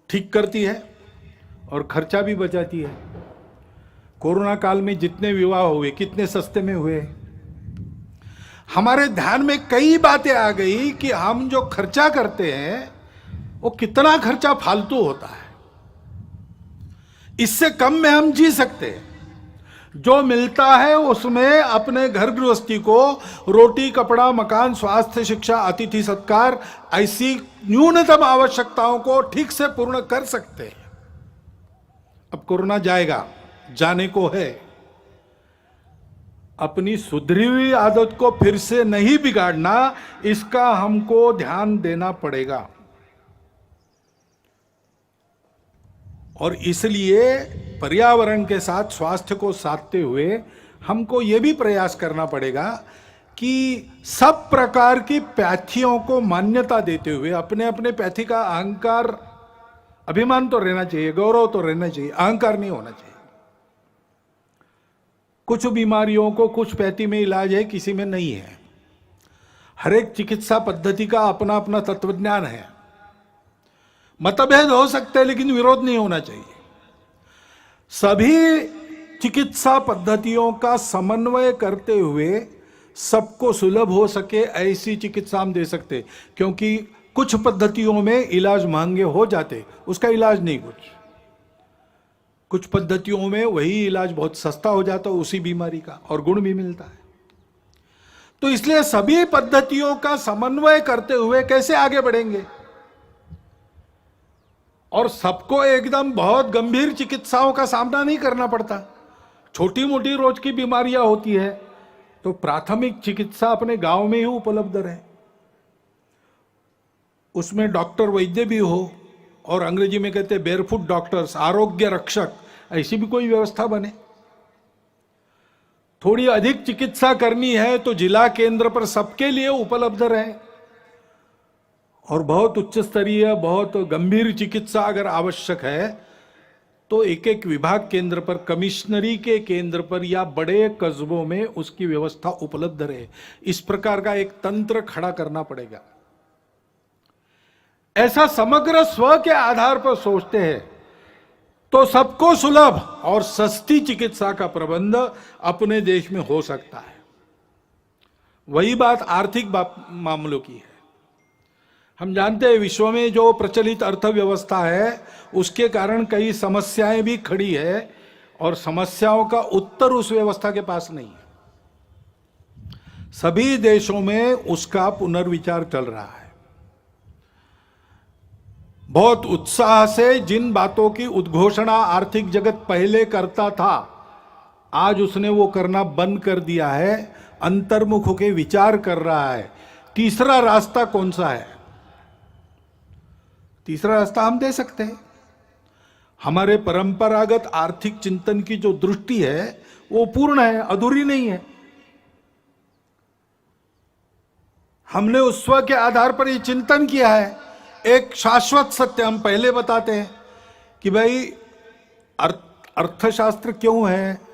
ठीक करती है और खर्चा भी बचाती है। कोरोना काल में जितने विवाह हुए कितने सस्ते में हुए। हमारे ध्यान में कई बातें आ गई कि हम जो खर्चा करते हैं वो कितना खर्चा फालतू होता है, इससे कम में हम जी सकते हैं। जो मिलता है उसमें अपने घर गृहस्थी को रोटी, कपड़ा, मकान, स्वास्थ्य, शिक्षा, अतिथि सत्कार, ऐसी न्यूनतम आवश्यकताओं को ठीक से पूर्ण कर सकते हैं। अब कोरोना जाएगा, जाने को है, अपनी सुधरी हुई आदत को फिर से नहीं बिगाड़ना, इसका हमको ध्यान देना पड़ेगा। और इसलिए पर्यावरण के साथ स्वास्थ्य को साधते हुए हमको यह भी प्रयास करना पड़ेगा कि सब प्रकार की पैथियों को मान्यता देते हुए अपने अपने पैथी का अहंकार, अभिमान तो रहना चाहिए, गौरव तो रहना चाहिए, अहंकार नहीं होना चाहिए। कुछ बीमारियों को कुछ पैथी में इलाज है, किसी में नहीं है। हर एक चिकित्सा पद्धति का अपना अपना तत्वज्ञान है। मतभेद हो सकते हैं लेकिन विरोध नहीं होना चाहिए। सभी चिकित्सा पद्धतियों का समन्वय करते हुए सबको सुलभ हो सके ऐसी चिकित्सा हम दे सकते, क्योंकि कुछ पद्धतियों में इलाज महंगे हो जाते, उसका इलाज नहीं कुछ पद्धतियों में वही इलाज बहुत सस्ता हो जाता उसी बीमारी का, और गुण भी मिलता है। तो इसलिए सभी पद्धतियों का समन्वय करते हुए कैसे आगे बढ़ेंगे, और सबको एकदम बहुत गंभीर चिकित्साओं का सामना नहीं करना पड़ता। छोटी मोटी रोज की बीमारियां होती है तो प्राथमिक चिकित्सा अपने गांव में ही उपलब्ध रहे, उसमें डॉक्टर वैद्य भी हो, और अंग्रेजी में कहते हैं बेयरफुट डॉक्टर्स, आरोग्य रक्षक, ऐसी भी कोई व्यवस्था बने। थोड़ी अधिक चिकित्सा करनी है तो जिला केंद्र पर सबके लिए उपलब्ध रहे, और बहुत उच्च स्तरीय, बहुत गंभीर चिकित्सा अगर आवश्यक है तो एक एक विभाग केंद्र पर, कमिश्नरी के केंद्र पर या बड़े कस्बों में उसकी व्यवस्था उपलब्ध रहे। इस प्रकार का एक तंत्र खड़ा करना पड़ेगा। ऐसा समग्र स्व के आधार पर सोचते हैं तो सबको सुलभ और सस्ती चिकित्सा का प्रबंध अपने देश में हो सकता है। वही बात आर्थिक मामलों की है। हम जानते हैं विश्व में जो प्रचलित अर्थव्यवस्था है उसके कारण कई समस्याएं भी खड़ी है, और समस्याओं का उत्तर उस व्यवस्था के पास नहीं है। सभी देशों में उसका पुनर्विचार चल रहा है। बहुत उत्साह से जिन बातों की उद्घोषणा आर्थिक जगत पहले करता था, आज उसने वो करना बंद कर दिया है, अंतर्मुख होकर विचार कर रहा है। तीसरा रास्ता कौन सा है? तीसरा रास्ता हम दे सकते हैं। हमारे परंपरागत आर्थिक चिंतन की जो दृष्टि है वो पूर्ण है, अधूरी नहीं है। हमने उस स्व के आधार पर ये चिंतन किया है। एक शाश्वत सत्य हम पहले बताते हैं कि भाई अर्थशास्त्र क्यों है?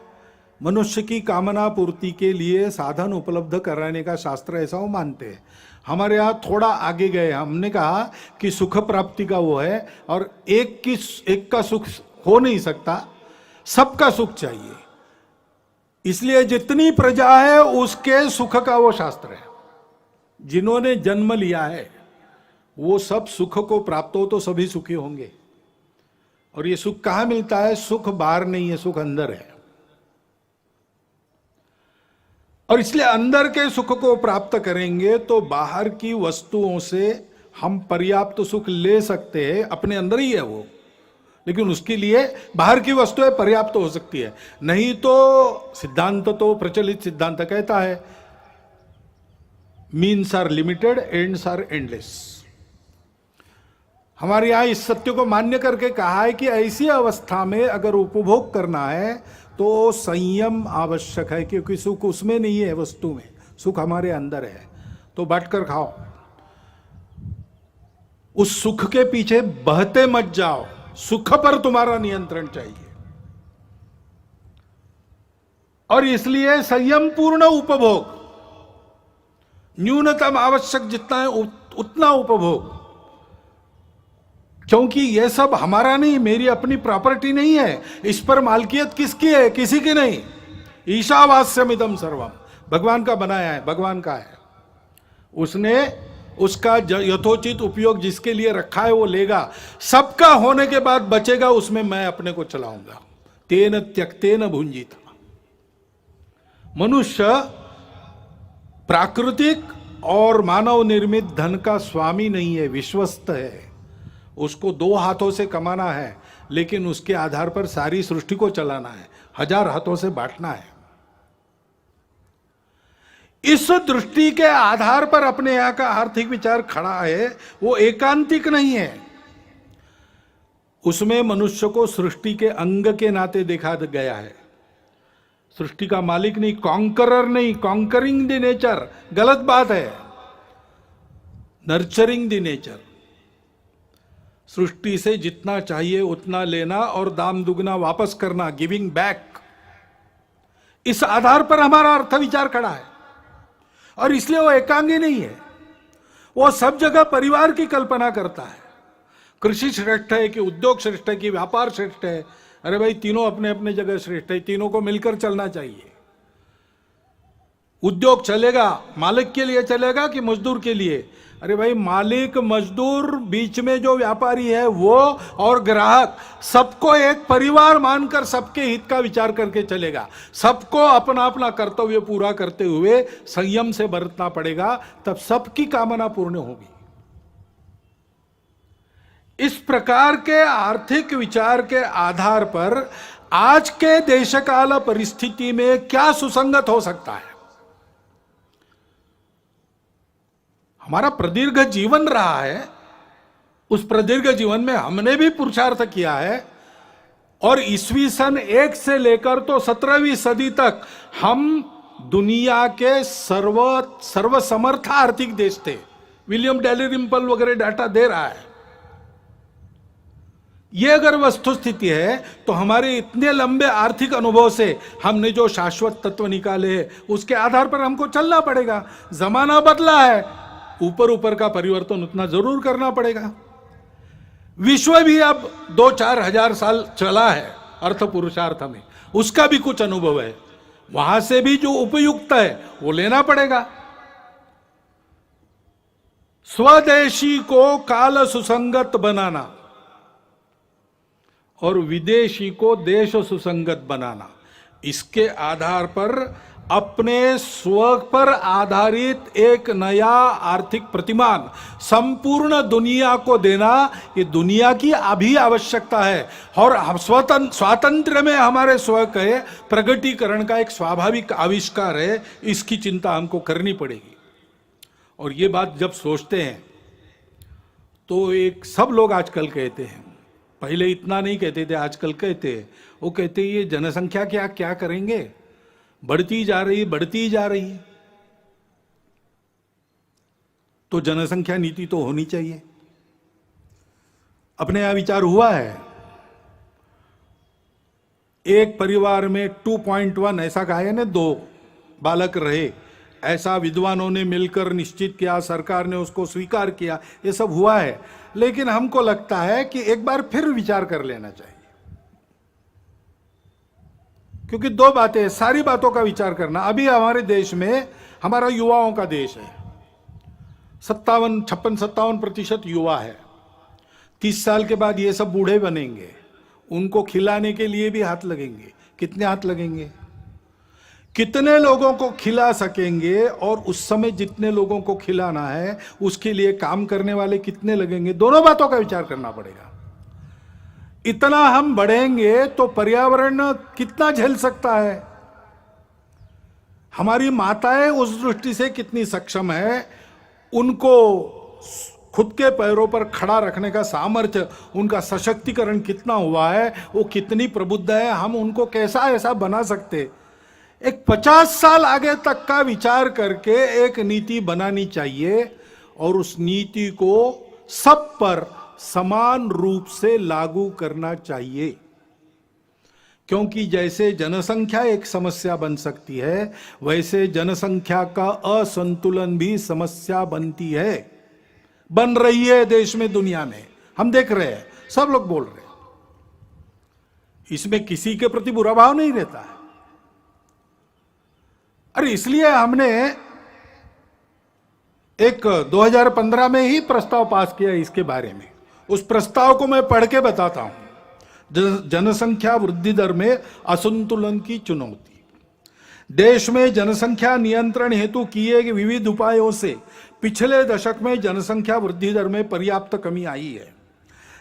मनुष्य की कामना पूर्ति के लिए साधन उपलब्ध कराने का शास्त्र, ऐसा वो मानते हैं। हमारे यहाँ थोड़ा आगे गए, हमने कहा कि सुख प्राप्ति का वो है, और एक का सुख हो नहीं सकता, सबका सुख चाहिए। इसलिए जितनी प्रजा है उसके सुख का वो शास्त्र है। जिन्होंने जन्म लिया है वो सब सुख को प्राप्त हो तो सभी सुखी होंगे, और ये सुख कहां मिलता है? सुख बाहर नहीं है, सुख अंदर है। और इसलिए अंदर के सुख को प्राप्त करेंगे तो बाहर की वस्तुओं से हम पर्याप्त सुख ले सकते हैं, अपने अंदर ही है वो, लेकिन उसके लिए बाहर की वस्तुएं पर्याप्त हो सकती है। नहीं तो सिद्धांत तो प्रचलित सिद्धांत कहता है means are limited, ends are endless. हमारे यहां इस सत्य को मान्य करके कहा है कि ऐसी अवस्था में अगर उपभोग करना है तो संयम आवश्यक है, क्योंकि सुख उसमें नहीं है, वस्तु में, सुख हमारे अंदर है। तो बांटकर खाओ, उस सुख के पीछे बहते मत जाओ, सुख पर तुम्हारा नियंत्रण चाहिए। और इसलिए संयम पूर्ण उपभोग, न्यूनतम आवश्यक जितना है उतना उपभोग, क्योंकि यह सब हमारा नहीं, मेरी अपनी प्रॉपर्टी नहीं है। इस पर मालकियत किसकी है? किसी की नहीं। ईशावास्यमिदं सर्वम, भगवान का बनाया है, भगवान का है। उसने उसका यथोचित उपयोग जिसके लिए रखा है वो लेगा, सबका होने के बाद बचेगा, उसमें मैं अपने को चलाऊंगा। तेन त्यक्तेन भुंजित। मनुष्य प्राकृतिक और मानव निर्मित धन का स्वामी नहीं है, विश्वस्त है। उसको 2 हाथों से कमाना है, लेकिन उसके आधार पर सारी सृष्टि को चलाना है, 1000 हाथों से बांटना है। इस दृष्टि के आधार पर अपने यहां का आर्थिक विचार खड़ा है, वो एकांतिक नहीं है। उसमें मनुष्य को सृष्टि के अंग के नाते देखा गया है, सृष्टि का मालिक नहीं, कॉन्करर नहीं, कॉन्करिंग द नेचर गलत बात है, नर्चरिंग द नेचर। सृष्टि से जितना चाहिए उतना लेना और दाम दुगना वापस करना, गिविंग बैक। इस आधार पर हमारा अर्थ विचार खड़ा है। और इसलिए वो एकांगी नहीं है, वो सब जगह परिवार की कल्पना करता है। कृषि श्रेष्ठ है कि उद्योग श्रेष्ठ है कि व्यापार श्रेष्ठ है? अरे भाई, तीनों अपने अपने जगह श्रेष्ठ है, तीनों को मिलकर चलना चाहिए। उद्योग चलेगा मालिक के लिए चलेगा कि मजदूर के लिए? अरे भाई, मालिक मजदूर बीच में जो व्यापारी है वो और ग्राहक, सबको एक परिवार मानकर सबके हित का विचार करके चलेगा। सबको अपना अपना कर्तव्य पूरा करते हुए संयम से बरतना पड़ेगा, तब सबकी कामना पूर्ण होगी। इस प्रकार के आर्थिक विचार के आधार पर आज के देशकाल परिस्थिति में क्या सुसंगत हो सकता है? हमारा प्रदीर्घ जीवन रहा है, उस प्रदीर्घ जीवन में हमने भी पुरुषार्थ किया है, और ईस्वी सन 1 से लेकर तो 17वीं सदी तक हम दुनिया के सर्वसमर्थ आर्थिक देश थे। विलियम डैलिरिम्पल वगैरह डाटा दे रहा है। यह अगर वस्तुस्थिति है तो हमारे इतने लंबे आर्थिक अनुभव से हमने जो शाश्वत तत्व निकाले हैं उसके आधार पर हमको चलना पड़ेगा। जमाना बदला है, ऊपर ऊपर का परिवर्तन उतना जरूर करना पड़ेगा। विश्व भी अब 2-4 हजार साल चला है अर्थ पुरुषार्थ में, उसका भी कुछ अनुभव है, वहां से भी जो उपयुक्त है वो लेना पड़ेगा। स्वदेशी को काल सुसंगत बनाना और विदेशी को देश सुसंगत बनाना, इसके आधार पर अपने स्व पर आधारित एक नया आर्थिक प्रतिमान संपूर्ण दुनिया को देना, ये दुनिया की अभी आवश्यकता है। और स्वातंत्र्य में हमारे स्व के प्रगटीकरण का एक स्वाभाविक आविष्कार है, इसकी चिंता हमको करनी पड़ेगी। और ये बात जब सोचते हैं तो एक सब लोग आजकल कहते हैं, पहले इतना नहीं कहते थे, आजकल कहते हैं, वो कहते हैं ये जनसंख्या क्या करेंगे, बढ़ती जा रही है। तो जनसंख्या नीति तो होनी चाहिए। अपने यहां विचार हुआ है, एक परिवार में 2.1 ऐसा कहा है ना, 2 बालक रहे, ऐसा विद्वानों ने मिलकर निश्चित किया, सरकार ने उसको स्वीकार किया, ये सब हुआ है। लेकिन हमको लगता है कि एक बार फिर विचार कर लेना चाहिए, क्योंकि 2 बातें, सारी बातों का विचार करना। अभी हमारे देश में, हमारा युवाओं का देश है, 56-57% युवा है। 30 साल के बाद ये सब बूढ़े बनेंगे उनको खिलाने के लिए भी हाथ लगेंगे। कितने हाथ लगेंगे? कितने लोगों को खिला सकेंगे, और उस समय जितने लोगों को खिलाना है उसके लिए काम करने वाले कितने लगेंगे? दोनों बातों का विचार करना पड़ेगा। इतना हम बढ़ेंगे तो पर्यावरण कितना झेल सकता है? हमारी माताएं उस दृष्टि से कितनी सक्षम है, उनको खुद के पैरों पर खड़ा रखने का सामर्थ्य, उनका सशक्तिकरण कितना हुआ है, वो कितनी प्रबुद्ध है, हम उनको कैसा ऐसा बना सकते? एक 50 साल आगे तक का विचार करके एक नीति बनानी चाहिए, और उस नीति को सब पर समान रूप से लागू करना चाहिए। क्योंकि जैसे जनसंख्या एक समस्या बन सकती है, वैसे जनसंख्या का असंतुलन भी समस्या बनती है, बन रही है देश में, दुनिया में। हम देख रहे हैं, सब लोग बोल रहे हैं। इसमें किसी के प्रति बुरा भाव नहीं रहता है। अरे इसलिए हमने एक 2015 में ही प्रस्ताव पास किया इसके बारे में। उस प्रस्ताव को मैं पढ़ के बताता हूं। जनसंख्या वृद्धि दर में असंतुलन की चुनौती। देश में जनसंख्या नियंत्रण हेतु किए गए विविध उपायों से पिछले दशक में जनसंख्या वृद्धि दर में पर्याप्त कमी आई है,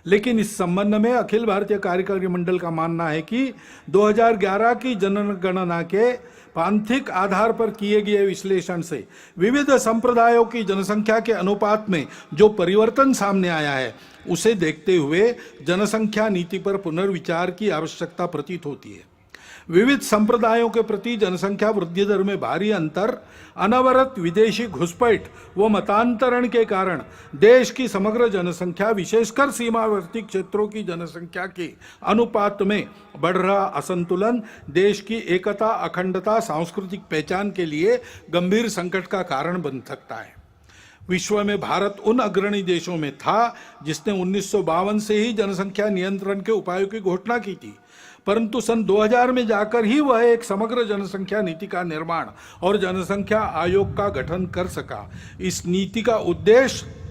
लेकिन इस संबंध में अखिल भारतीय कार्यकारी मंडल का मानना है कि 2011 की जनगणना के पांथिक आधार पर किए गए विश्लेषण से विविध संप्रदायों की जनसंख्या के अनुपात में जो परिवर्तन सामने आया है, उसे देखते हुए जनसंख्या नीति पर पुनर्विचार की आवश्यकता प्रतीत होती है। विविध संप्रदायों के प्रति जनसंख्या वृद्धि दर में भारी अंतर, अनवरत विदेशी घुसपैठ व मतांतरण के कारण देश की समग्र जनसंख्या, विशेषकर सीमावर्ती क्षेत्रों की जनसंख्या के अनुपात में बढ़ रहा असंतुलन देश की एकता, अखंडता, सांस्कृतिक पहचान के लिए गंभीर संकट का कारण बन सकता है। विश्व में भारत उन अग्रणी देशों में था जिसने 1952 से ही जनसंख्या नियंत्रण के उपायों की घोषणा की थी, परंतु सन 2000 में जाकर ही वह एक समग्र जनसंख्या नीति का निर्माण और जनसंख्या आयोग का गठन कर सका। इस नीति का उद्देश्य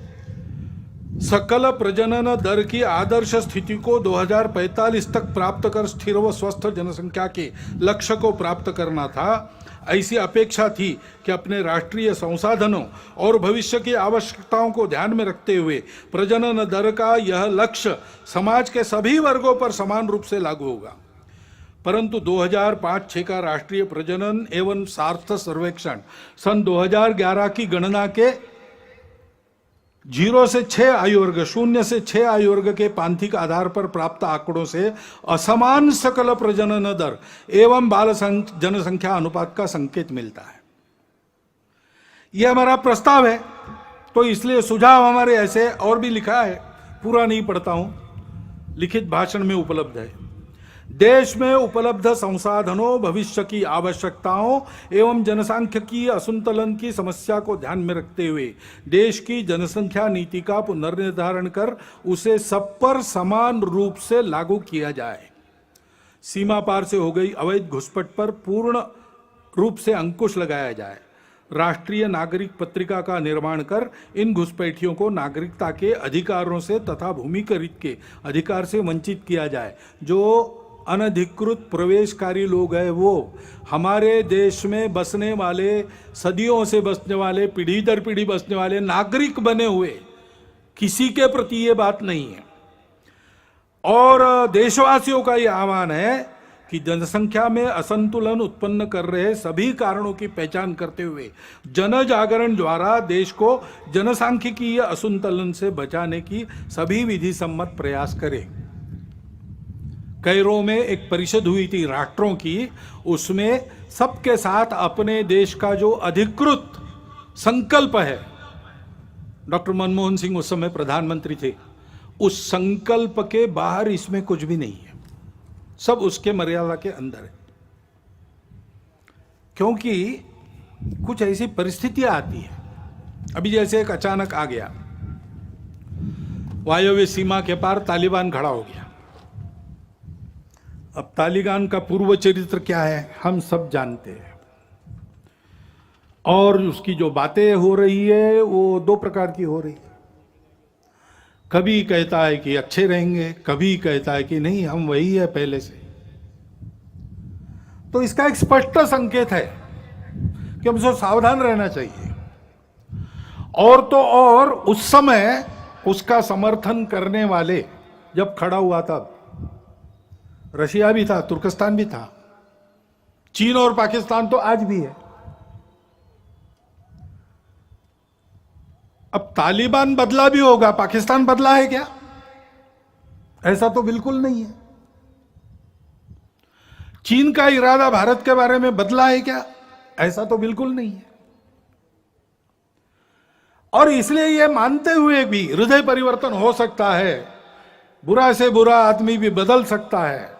सकल प्रजनन दर की आदर्श स्थिति को 2045 तक प्राप्त कर स्थिर व स्वस्थ जनसंख्या के लक्ष्य को प्राप्त करना था। ऐसी अपेक्षा थी कि अपने राष्ट्रीय संसाधनों और भविष्य की आवश्यकताओं को ध्यान में रखते हुए प्रजनन दर का यह लक्ष्य समाज के सभी वर्गों पर समान रूप से लागू होगा। परंतु 2005-6 का राष्ट्रीय प्रजनन एवं सार्थ सर्वेक्षण सन 2011 की गणना के 0 से 6 आयु वर्ग, 0 से 6 आयु वर्ग के पांथिक आधार पर प्राप्त आंकड़ों से असमान सकल प्रजनन दर एवं बाल जनसंख्या अनुपात का संकेत मिलता है। यह हमारा प्रस्ताव है, तो इसलिए सुझाव हमारे ऐसे और भी लिखा है, पूरा नहीं पढ़ता हूं, लिखित भाषण में उपलब्ध है। देश में उपलब्ध संसाधनों, भविष्य की आवश्यकताओं एवं जनसांख्यिकीय असंतुलन की समस्या को ध्यान में रखते हुए देश की जनसंख्या नीति का पुनर्निर्धारण कर उसे सब पर समान रूप से लागू किया जाए। सीमा पार से हो गई अवैध घुसपैठ पर पूर्ण रूप से अंकुश लगाया जाए। राष्ट्रीय नागरिक पत्रिका का निर्माण कर इन घुसपैठियों को नागरिकता के अधिकारों से तथा भूमिकरित के अधिकार से वंचित किया जाए। जो अनधिकृत प्रवेशकारी लोग हैं, वो हमारे देश में बसने वाले, सदियों से बसने वाले, पीढ़ी दर पीढ़ी बसने वाले नागरिक बने हुए, किसी के प्रति ये बात नहीं है। और देशवासियों का ये आह्वान है कि जनसंख्या में असंतुलन उत्पन्न कर रहे सभी कारणों की पहचान करते हुए जन जागरण द्वारा देश को जनसांख्यिकीय असंतुलन से बचाने की सभी विधि सम्मत प्रयास करें। कैरो में एक परिषद हुई थी राष्ट्रों की, उसमें सबके साथ अपने देश का जो अधिकृत संकल्प है, डॉक्टर मनमोहन सिंह उस समय प्रधानमंत्री थे, उस संकल्प के बाहर इसमें कुछ भी नहीं है, सब उसके मर्यादा के अंदर है। क्योंकि कुछ ऐसी परिस्थितियां आती है, अभी जैसे एक अचानक आ गया, वायव्य सीमा के पार तालिबान खड़ा हो गया। अब तालिबान का पूर्व चरित्र क्या है हम सब जानते हैं, और उसकी जो बातें हो रही है वो दो प्रकार की हो रही है। कभी कहता है कि अच्छे रहेंगे, कभी कहता है कि नहीं हम वही है पहले से। तो इसका एक स्पष्ट संकेत है कि हमसे सावधान रहना चाहिए। और तो और उस समय उसका समर्थन करने वाले जब खड़ा हुआ तब रशिया भी था, तुर्कस्तान भी था, चीन और पाकिस्तान तो आज भी है। अब तालिबान बदला भी होगा, पाकिस्तान बदला है क्या? ऐसा तो बिल्कुल नहीं है। चीन का इरादा भारत के बारे में बदला है क्या? ऐसा तो बिल्कुल नहीं है। और इसलिए यह मानते हुए भी हृदय परिवर्तन हो सकता है, बुरा से बुरा आदमी भी बदल सकता है,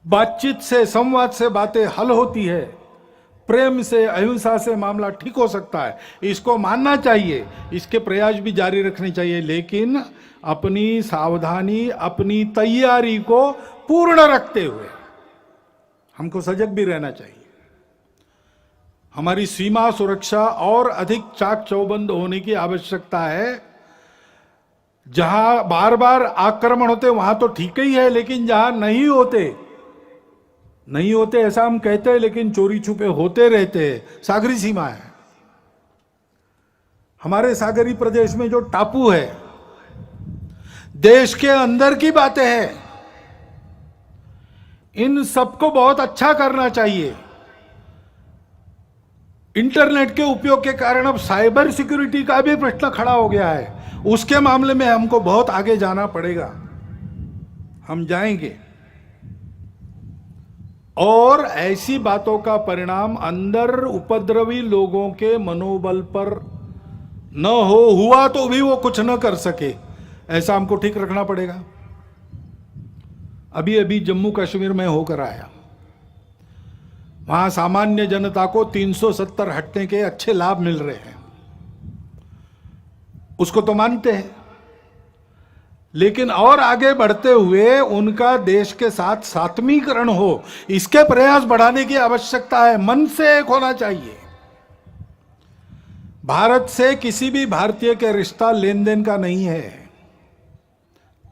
बातचीत से संवाद से बातें हल होती है, प्रेम से अहिंसा से मामला ठीक हो सकता है, इसको मानना चाहिए, इसके प्रयास भी जारी रखने चाहिए, लेकिन अपनी सावधानी अपनी तैयारी को पूर्ण रखते हुए हमको सजग भी रहना चाहिए। हमारी सीमा सुरक्षा और अधिक चाक चौबंद होने की आवश्यकता है। जहां बार बार आक्रमण होते वहां तो ठीक ही है, लेकिन जहां नहीं होते ऐसा हम कहते हैं, लेकिन चोरी छुपे होते रहते हैं। सागरी सीमा है, हमारे सागरी प्रदेश में जो टापू है, देश के अंदर की बातें हैं, इन सबको बहुत अच्छा करना चाहिए। इंटरनेट के उपयोग के कारण अब साइबर सिक्योरिटी का भी प्रश्न खड़ा हो गया है। उसके मामले में हमको बहुत आगे जाना पड़ेगा, हम जाएंगे। और ऐसी बातों का परिणाम अंदर उपद्रवी लोगों के मनोबल पर न हुआ तो भी वो कुछ न कर सके, ऐसा हमको ठीक रखना पड़ेगा। अभी अभी जम्मू कश्मीर में होकर आया, वहां सामान्य जनता को 370 हटने के अच्छे लाभ मिल रहे हैं, उसको तो मानते हैं, लेकिन और आगे बढ़ते हुए उनका देश के साथ सात्मीकरण हो, इसके प्रयास बढ़ाने की आवश्यकता है। मन से एक होना चाहिए। भारत से किसी भी भारतीय के रिश्ता लेन देन का नहीं है।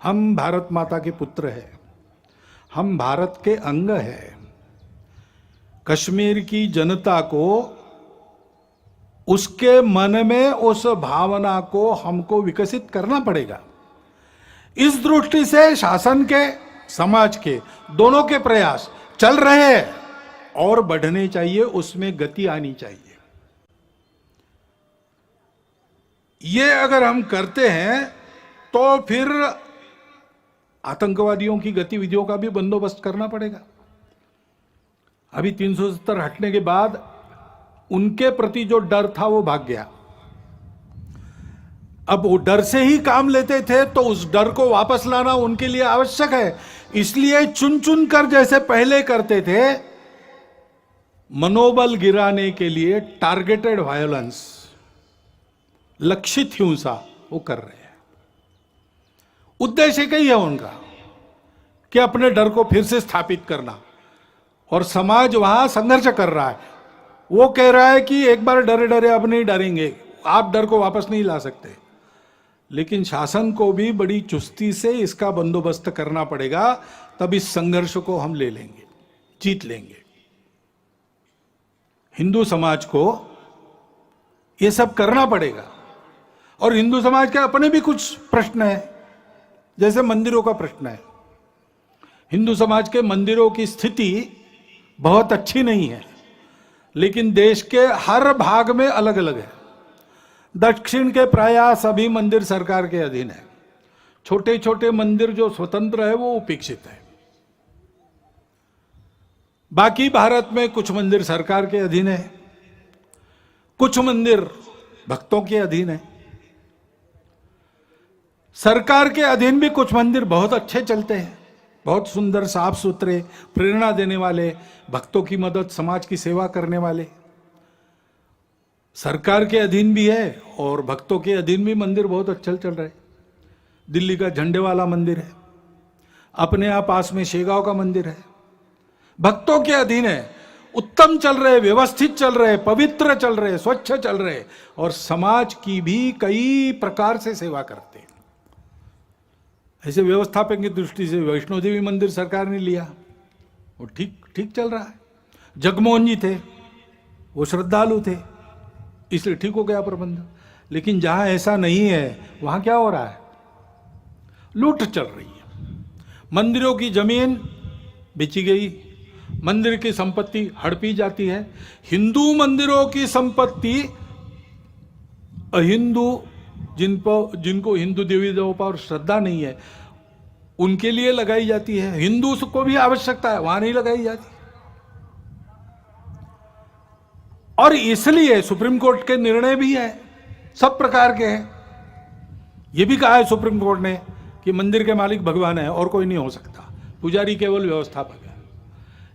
हम भारत माता के पुत्र हैं, हम भारत के अंग हैं। कश्मीर की जनता को उसके मन में उस भावना को हमको विकसित करना पड़ेगा। इस दृष्टि से शासन के समाज के दोनों के प्रयास चल रहे हैं और बढ़ने चाहिए, उसमें गति आनी चाहिए। ये अगर हम करते हैं तो फिर आतंकवादियों की गतिविधियों का भी बंदोबस्त करना पड़ेगा। अभी 370 हटने के बाद उनके प्रति जो डर था वो भाग गया। अब वो डर से ही काम लेते थे, तो उस डर को वापस लाना उनके लिए आवश्यक है। इसलिए चुन चुन कर जैसे पहले करते थे, मनोबल गिराने के लिए टारगेटेड वायलेंस, लक्षित हिंसा वो कर रहे हैं। उद्देश्य कई है उनका कि अपने डर को फिर से स्थापित करना, और समाज वहां संघर्ष कर रहा है। वो कह रहा है कि एक बार डरे डरे अब नहीं डरेंगे, आप डर को वापस नहीं ला सकते। लेकिन शासन को भी बड़ी चुस्ती से इसका बंदोबस्त करना पड़ेगा, तब इस संघर्ष को हम ले लेंगे, जीत लेंगे। हिंदू समाज को ये सब करना पड़ेगा। और हिंदू समाज के अपने भी कुछ प्रश्न है, जैसे मंदिरों का प्रश्न है। हिंदू समाज के मंदिरों की स्थिति बहुत अच्छी नहीं है, लेकिन देश के हर भाग में अलग अलग है। दक्षिण के प्राय सभी मंदिर सरकार के अधीन है। छोटे छोटे मंदिर जो स्वतंत्र है वो उपेक्षित है। बाकी भारत में कुछ मंदिर सरकार के अधीन है, कुछ मंदिर भक्तों के अधीन है। सरकार के अधीन भी कुछ मंदिर बहुत अच्छे चलते हैं, बहुत सुंदर, साफ सुथरे, प्रेरणा देने वाले, भक्तों की मदद, समाज की सेवा करने वाले। सरकार के अधीन भी है और भक्तों के अधीन भी मंदिर बहुत अच्छे चल रहे। दिल्ली का झंडे वाला मंदिर है, अपने आप पास में शेगांव का मंदिर है, भक्तों के अधीन है, उत्तम चल रहे, व्यवस्थित चल रहे, पवित्र चल रहे, स्वच्छ चल रहे, और समाज की भी कई प्रकार से सेवा करते हैं। ऐसे व्यवस्थापन की दृष्टि से वैष्णो देवी मंदिर सरकार ने लिया, वो ठीक ठीक चल रहा है। जगमोहन जी थे, वो श्रद्धालु थे, इसलिए ठीक हो गया प्रबंध। लेकिन जहां ऐसा नहीं है वहां क्या हो रहा है? लूट चल रही है। मंदिरों की जमीन बेची गई, मंदिर की संपत्ति हड़पी जाती है। हिंदू मंदिरों की संपत्ति अहिंदू जिनको हिंदू देवी देवों पर श्रद्धा नहीं है उनके लिए लगाई जाती है। हिंदू को भी आवश्यकता है, वहां नहीं लगाई जाती। और इसलिए सुप्रीम कोर्ट के निर्णय भी है, सब प्रकार के हैं। यह भी कहा है सुप्रीम कोर्ट ने कि मंदिर के मालिक भगवान है और कोई नहीं हो सकता, पुजारी केवल व्यवस्थापक है।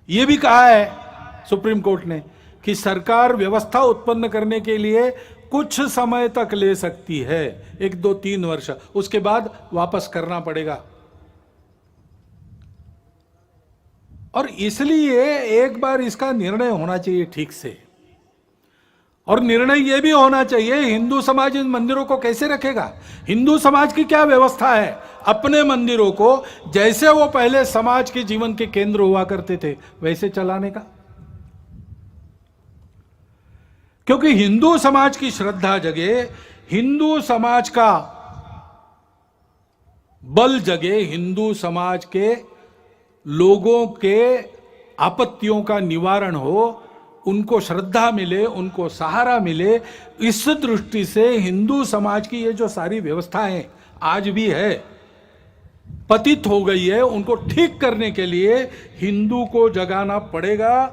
यह भी कहा है सुप्रीम कोर्ट ने कि सरकार व्यवस्था उत्पन्न करने के लिए कुछ समय तक ले सकती है, 1, 2, 3 वर्ष, उसके बाद वापस करना पड़ेगा। और इसलिए एक बार इसका निर्णय होना चाहिए ठीक से। और निर्णय यह भी होना चाहिए हिंदू समाज इन मंदिरों को कैसे रखेगा। हिंदू समाज की क्या व्यवस्था है अपने मंदिरों को जैसे वो पहले समाज के जीवन के केंद्र हुआ करते थे वैसे चलाने का। क्योंकि हिंदू समाज की श्रद्धा जगे, हिंदू समाज का बल जगे, हिंदू समाज के लोगों के आपत्तियों का निवारण हो, उनको श्रद्धा मिले, उनको सहारा मिले। इस दृष्टि से हिंदू समाज की ये जो सारी व्यवस्थाएं आज भी है, पतित हो गई है, उनको ठीक करने के लिए हिंदू को जगाना पड़ेगा।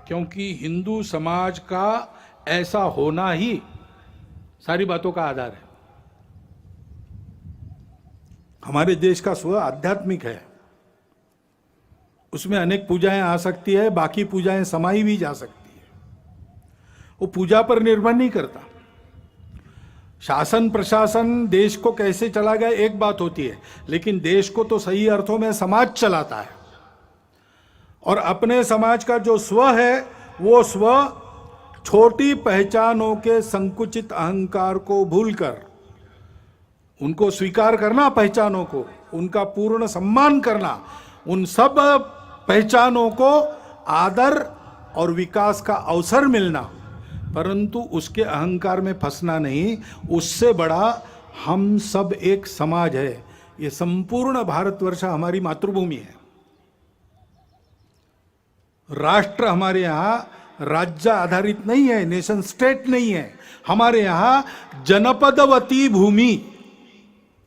क्योंकि हिंदू समाज का ऐसा होना ही सारी बातों का आधार है। हमारे देश का स्व आध्यात्मिक है, उसमें अनेक पूजाएं आ सकती है, बाकी पूजाएं समाई भी जा सकती है, वो पूजा पर निर्भर नहीं करता। शासन प्रशासन देश को कैसे चला गया एक बात होती है, लेकिन देश को तो सही अर्थों में समाज चलाता है। और अपने समाज का जो स्व है वो स्व छोटी पहचानों के संकुचित अहंकार को भूलकर उनको स्वीकार करना, पहचानों को उनका पूर्ण सम्मान करना, उन सब पहचानों को आदर और विकास का अवसर मिलना, परंतु उसके अहंकार में फंसना नहीं। उससे बड़ा हम सब एक समाज है। ये संपूर्ण भारतवर्ष हमारी मातृभूमि है। राष्ट्र हमारे यहां राज्य आधारित नहीं है, नेशन स्टेट नहीं है। हमारे यहां जनपदवती भूमि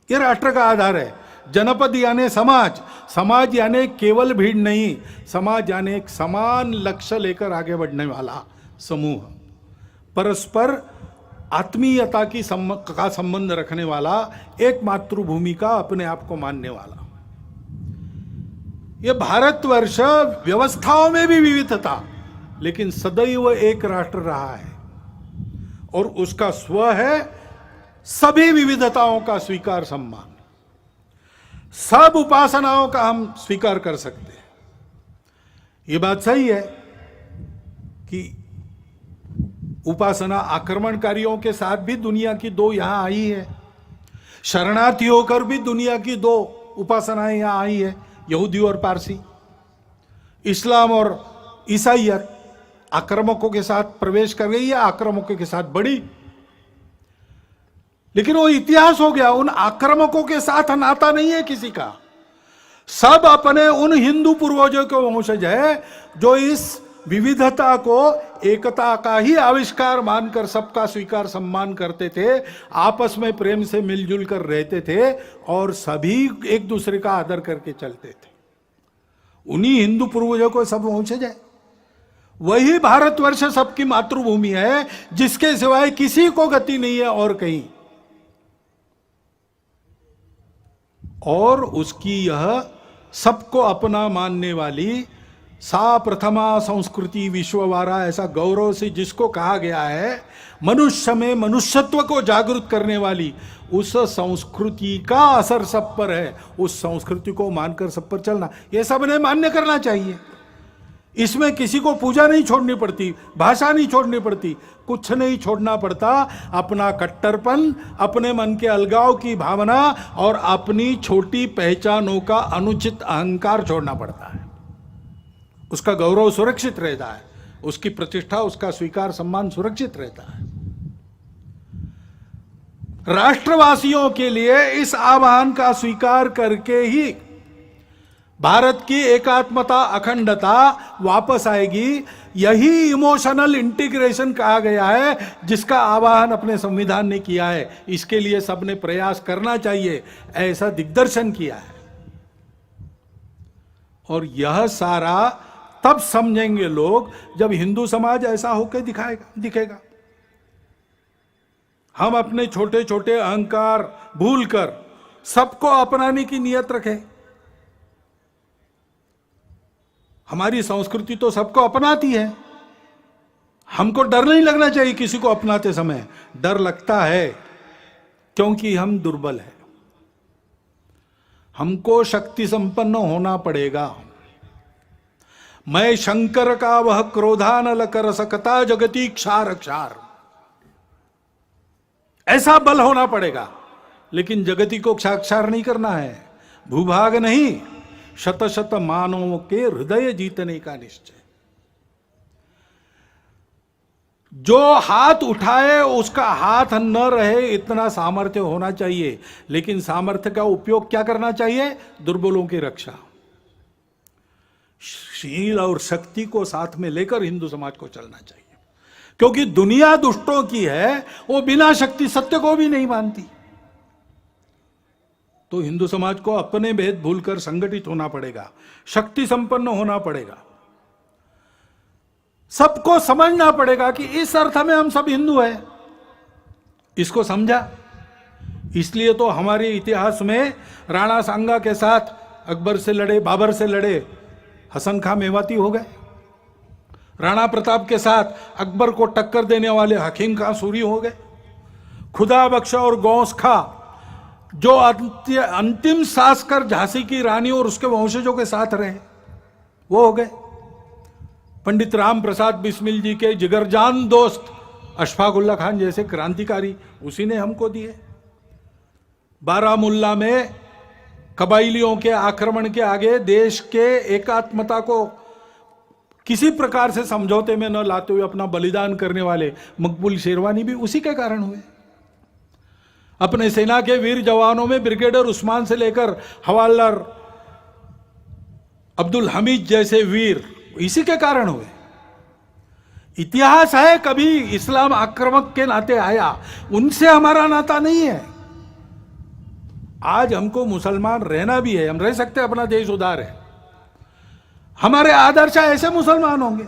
ये राष्ट्र का आधार है। जनपद यानी समाज, समाज यानी केवल भीड़ नहीं, समाज यानी एक समान लक्ष्य लेकर आगे बढ़ने वाला समूह, परस्पर आत्मीयता का संबंध रखने वाला, एक मातृभूमि का अपने आप को मानने वाला। यह भारतवर्ष व्यवस्थाओं में भी विविधता, लेकिन सदैव एक राष्ट्र रहा है और उसका स्व है सभी विविधताओं का स्वीकार, सम्मान। सब उपासनाओं का हम स्वीकार कर सकते हैं। यह बात सही है कि उपासना आक्रमणकारियों के साथ भी दुनिया की 2 यहां आई है, शरणार्थी होकर भी दुनिया की 2 उपासनाएं यहां आई है, यहूदी और पारसी। इस्लाम और ईसाइयत आक्रामकों के साथ प्रवेश कर गई है, आक्रामकों के साथ बढ़ी, लेकिन वो इतिहास हो गया। उन आक्रामकों के साथ नाता नहीं है किसी का। सब अपने उन हिंदू पूर्वजों के वंशज है जो इस विविधता को एकता का ही आविष्कार मानकर सबका स्वीकार सम्मान करते थे, आपस में प्रेम से मिलजुल कर रहते थे और सभी एक दूसरे का आदर करके चलते थे। उन्हीं हिंदू पूर्वजों को सब वंशज है। वही भारतवर्ष सबकी मातृभूमि है जिसके सिवाय किसी को गति नहीं है और कहीं। और उसकी यह सबको अपना मानने वाली सा प्रथमा संस्कृति विश्ववारा, ऐसा गौरव से जिसको कहा गया है, मनुष्य में मनुष्यत्व को जागृत करने वाली उस संस्कृति का असर सब पर है। उस संस्कृति को मानकर सब पर चलना, यह सबने मान्य करना चाहिए। इसमें किसी को पूजा नहीं छोड़नी पड़ती, भाषा नहीं छोड़नी पड़ती, कुछ नहीं छोड़ना पड़ता। अपना कट्टरपन, अपने मन के अलगाव की भावना और अपनी छोटी पहचानों का अनुचित अहंकार छोड़ना पड़ता है। उसका गौरव सुरक्षित रहता है, उसकी प्रतिष्ठा, उसका स्वीकार सम्मान सुरक्षित रहता है। राष्ट्रवासियों के लिए इस आह्वान का स्वीकार करके ही भारत की एकात्मता, अखंडता वापस आएगी। यही इमोशनल इंटीग्रेशन कहा गया है, जिसका आह्वान अपने संविधान ने किया है। इसके लिए सबने प्रयास करना चाहिए, ऐसा दिग्दर्शन किया है। और यह सारा तब समझेंगे लोग जब हिंदू समाज ऐसा होकर दिखेगा। हम अपने छोटे छोटे अहंकार भूलकर सबको अपनाने की नियत रखें। हमारी संस्कृति तो सबको अपनाती है, हमको डर नहीं लगना चाहिए किसी को अपनाते समय। डर लगता है क्योंकि हम दुर्बल हैं। हमको शक्ति संपन्न होना पड़ेगा। मैं शंकर का वह क्रोधानल कर सकता जगती क्षार क्षार, ऐसा बल होना पड़ेगा। लेकिन जगती को क्षाक्षार नहीं करना है, भूभाग नहीं, शत शत मानवों के हृदय जीतने का निश्चय। जो हाथ उठाए उसका हाथ न रहे, इतना सामर्थ्य होना चाहिए। लेकिन सामर्थ्य का उपयोग क्या करना चाहिए? दुर्बलों की रक्षा। शील और शक्ति को साथ में लेकर हिंदू समाज को चलना चाहिए, क्योंकि दुनिया दुष्टों की है, वो बिना शक्ति सत्य को भी नहीं मानती। तो हिंदू समाज को अपने भेद भूलकर संगठित होना पड़ेगा, शक्ति संपन्न होना पड़ेगा। सबको समझना पड़ेगा कि इस अर्थ में हम सब हिंदू हैं। इसको समझा, इसलिए तो हमारे इतिहास में राणा सांगा के साथ अकबर से लड़े, बाबर से लड़े, हसन खां मेवाती हो गए। राणा प्रताप के साथ अकबर को टक्कर देने वाले हकीम खां सूरी हो गए। खुदा बख्श और गौस खां जो अंतिम सांस कर झांसी की रानी और उसके वंशजों के साथ रहे, वो हो गए। पंडित राम प्रसाद बिस्मिल जी के जिगरजान दोस्त अशफाक उल्ला खान जैसे क्रांतिकारी उसी ने हमको दिए। बारामुल्ला में कबाइलियों के आक्रमण के आगे देश के एकात्मता को किसी प्रकार से समझौते में न लाते हुए अपना बलिदान करने वाले मकबूल शेरवानी भी उसी के कारण हुए। अपने सेना के वीर जवानों में ब्रिगेडियर उस्मान से लेकर हवालदार अब्दुल हमीद जैसे वीर इसी के कारण हुए। इतिहास है, कभी इस्लाम आक्रमक के नाते आया, उनसे हमारा नाता नहीं है। आज हमको मुसलमान रहना भी है, हम रह सकते हैं, अपना देश उदार है। हमारे आदर्श ऐसे मुसलमान होंगे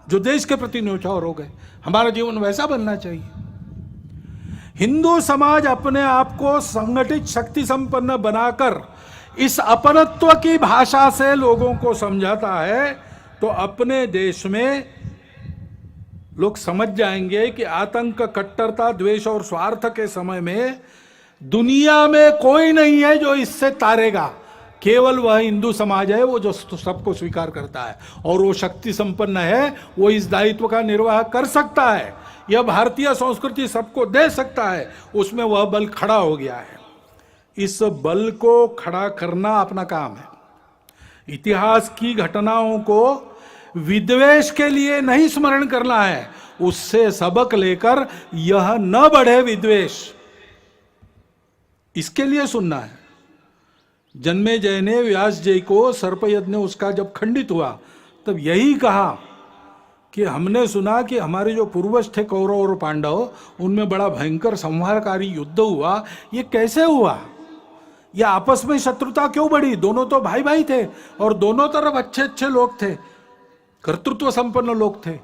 जो देश के प्रति न्यौछावर हो गए। हमारा जीवन वैसा बनना चाहिए। हिंदू समाज अपने आप को संगठित शक्ति संपन्न बनाकर इस अपनत्व की भाषा से लोगों को समझाता है, तो अपने देश में लोग समझ जाएंगे कि आतंक, कट्टरता, द्वेष और स्वार्थ के समय में दुनिया में कोई नहीं है जो इससे तारेगा। केवल वह हिंदू समाज है वो जो सबको स्वीकार करता है, और वो शक्ति संपन्न है, वो इस दायित्व का निर्वाह कर सकता है। यह भारतीय संस्कृति सबको दे सकता है, उसमें वह बल खड़ा हो गया है। इस बल को खड़ा करना अपना काम है। इतिहास की घटनाओं को विद्वेष के लिए नहीं स्मरण करना है, उससे सबक लेकर यह न बढ़े विद्वेष, इसके लिए सुनना है। जन्मेजय ने व्यास जी को सर्पयज्ञ उसका जब खंडित हुआ तब यही कहा कि हमने सुना कि हमारे जो पूर्वज थे कौरव और पांडव, उनमें बड़ा भयंकर संहारकारी युद्ध हुआ। ये कैसे हुआ? ये आपस में शत्रुता क्यों बढ़ी? दोनों तो भाई भाई थे और दोनों तरफ अच्छे अच्छे लोग थे, कर्तृत्व संपन्न लोग थे।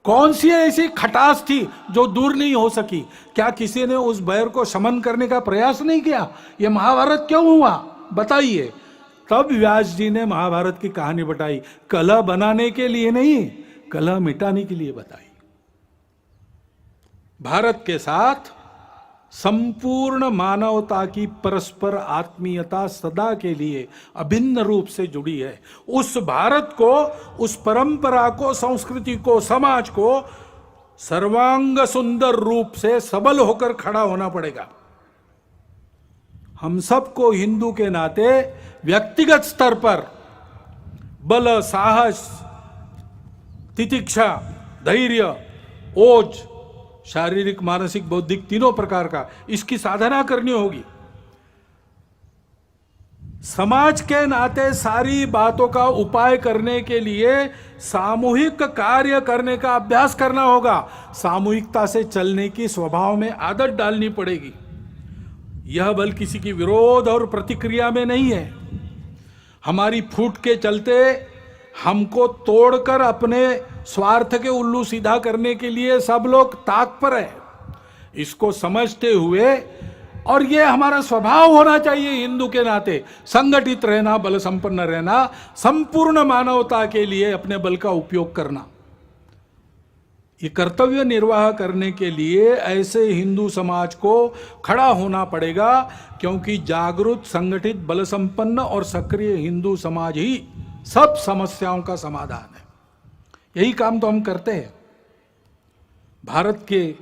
कौन सी ऐसी खटास थी जो दूर नहीं हो सकी? क्या किसी ने उस बैर को शमन करने का प्रयास नहीं किया? ये महाभारत क्यों हुआ बताइए। तब व्यास जी ने महाभारत की कहानी बताई, कलह बनाने के लिए नहीं, कलह मिटाने के लिए बताई। भारत के साथ संपूर्ण मानवता की परस्पर आत्मीयता सदा के लिए अभिन्न रूप से जुड़ी है। उस भारत को, उस परंपरा को, संस्कृति को, समाज को सर्वांग सुंदर रूप से सबल होकर खड़ा होना पड़ेगा। हम सबको हिंदू के नाते व्यक्तिगत स्तर पर बल, साहस, तितिक्षा, धैर्य, ओज, शारीरिक, मानसिक, बौद्धिक तीनों प्रकार का इसकी साधना करनी होगी। समाज के नाते सारी बातों का उपाय करने के लिए सामूहिक कार्य करने का अभ्यास करना होगा। सामूहिकता से चलने की स्वभाव में आदत डालनी पड़ेगी। यह बल किसी की विरोध और प्रतिक्रिया में नहीं है। हमारी फूट के चलते हमको तोड़कर अपने स्वार्थ के उल्लू सीधा करने के लिए सब लोग ताक पर है। इसको समझते हुए, और ये हमारा स्वभाव होना चाहिए हिंदू के नाते, संगठित रहना, बल संपन्न रहना, संपूर्ण मानवता के लिए अपने बल का उपयोग करना। ये कर्तव्य निर्वाह करने के लिए ऐसे हिंदू समाज को खड़ा होना पड़ेगा, क्योंकि जागरूक, संगठित, बल संपन्न और सक्रिय हिंदू समाज ही सब समस्याओं का समाधान है। यही काम तो हम करते हैं। भारत के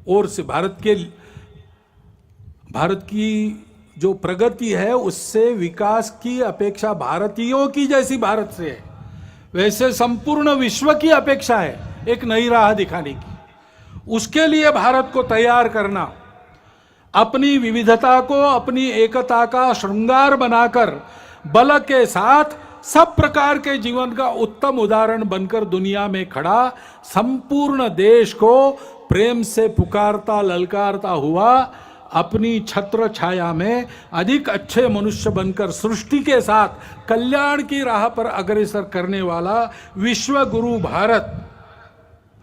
ओर से, भारत की जो प्रगति है उससे विकास की अपेक्षा भारतीयों की जैसी भारत से है, वैसे संपूर्ण विश्व की अपेक्षा है एक नई राह दिखाने की। उसके लिए भारत को तैयार करना, अपनी विविधता को अपनी एकता का श्रृंगार बनाकर बल के साथ सब प्रकार के जीवन का उत्तम उदाहरण बनकर दुनिया में खड़ा, संपूर्ण देश को प्रेम से पुकारता, ललकारता हुआ, अपनी छत्र छाया में अधिक अच्छे मनुष्य बनकर सृष्टि के साथ कल्याण की राह पर अग्रसर करने वाला विश्व गुरु भारत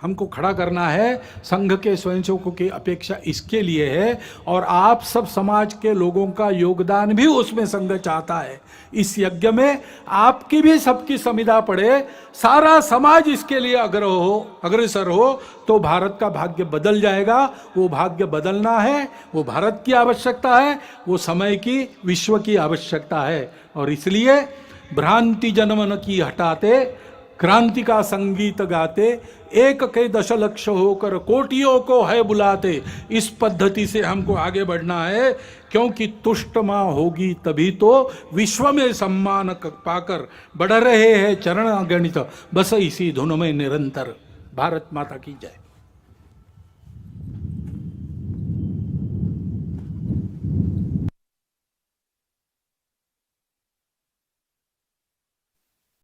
हमको खड़ा करना है। संघ के स्वयंसेवकों की अपेक्षा इसके लिए है, और आप सब समाज के लोगों का योगदान भी उसमें संघ चाहता है। इस यज्ञ में आपकी भी सबकी संविदा पड़े, सारा समाज इसके लिए अग्रसर हो तो भारत का भाग्य बदल जाएगा। वो भाग्य बदलना है, वो भारत की आवश्यकता है, वो समय की, विश्व की आवश्यकता है। और इसलिए भ्रांति जनमन की हटाते, क्रांति का संगीत गाते, एक के दशलक्ष होकर कोटियों को है बुलाते, इस पद्धति से हमको आगे बढ़ना है। क्योंकि तुष्ट माँ होगी तभी तो विश्व में सम्मान पाकर बढ़ रहे हैं चरण गणित, बस इसी धुन में निरंतर। भारत माता की जय।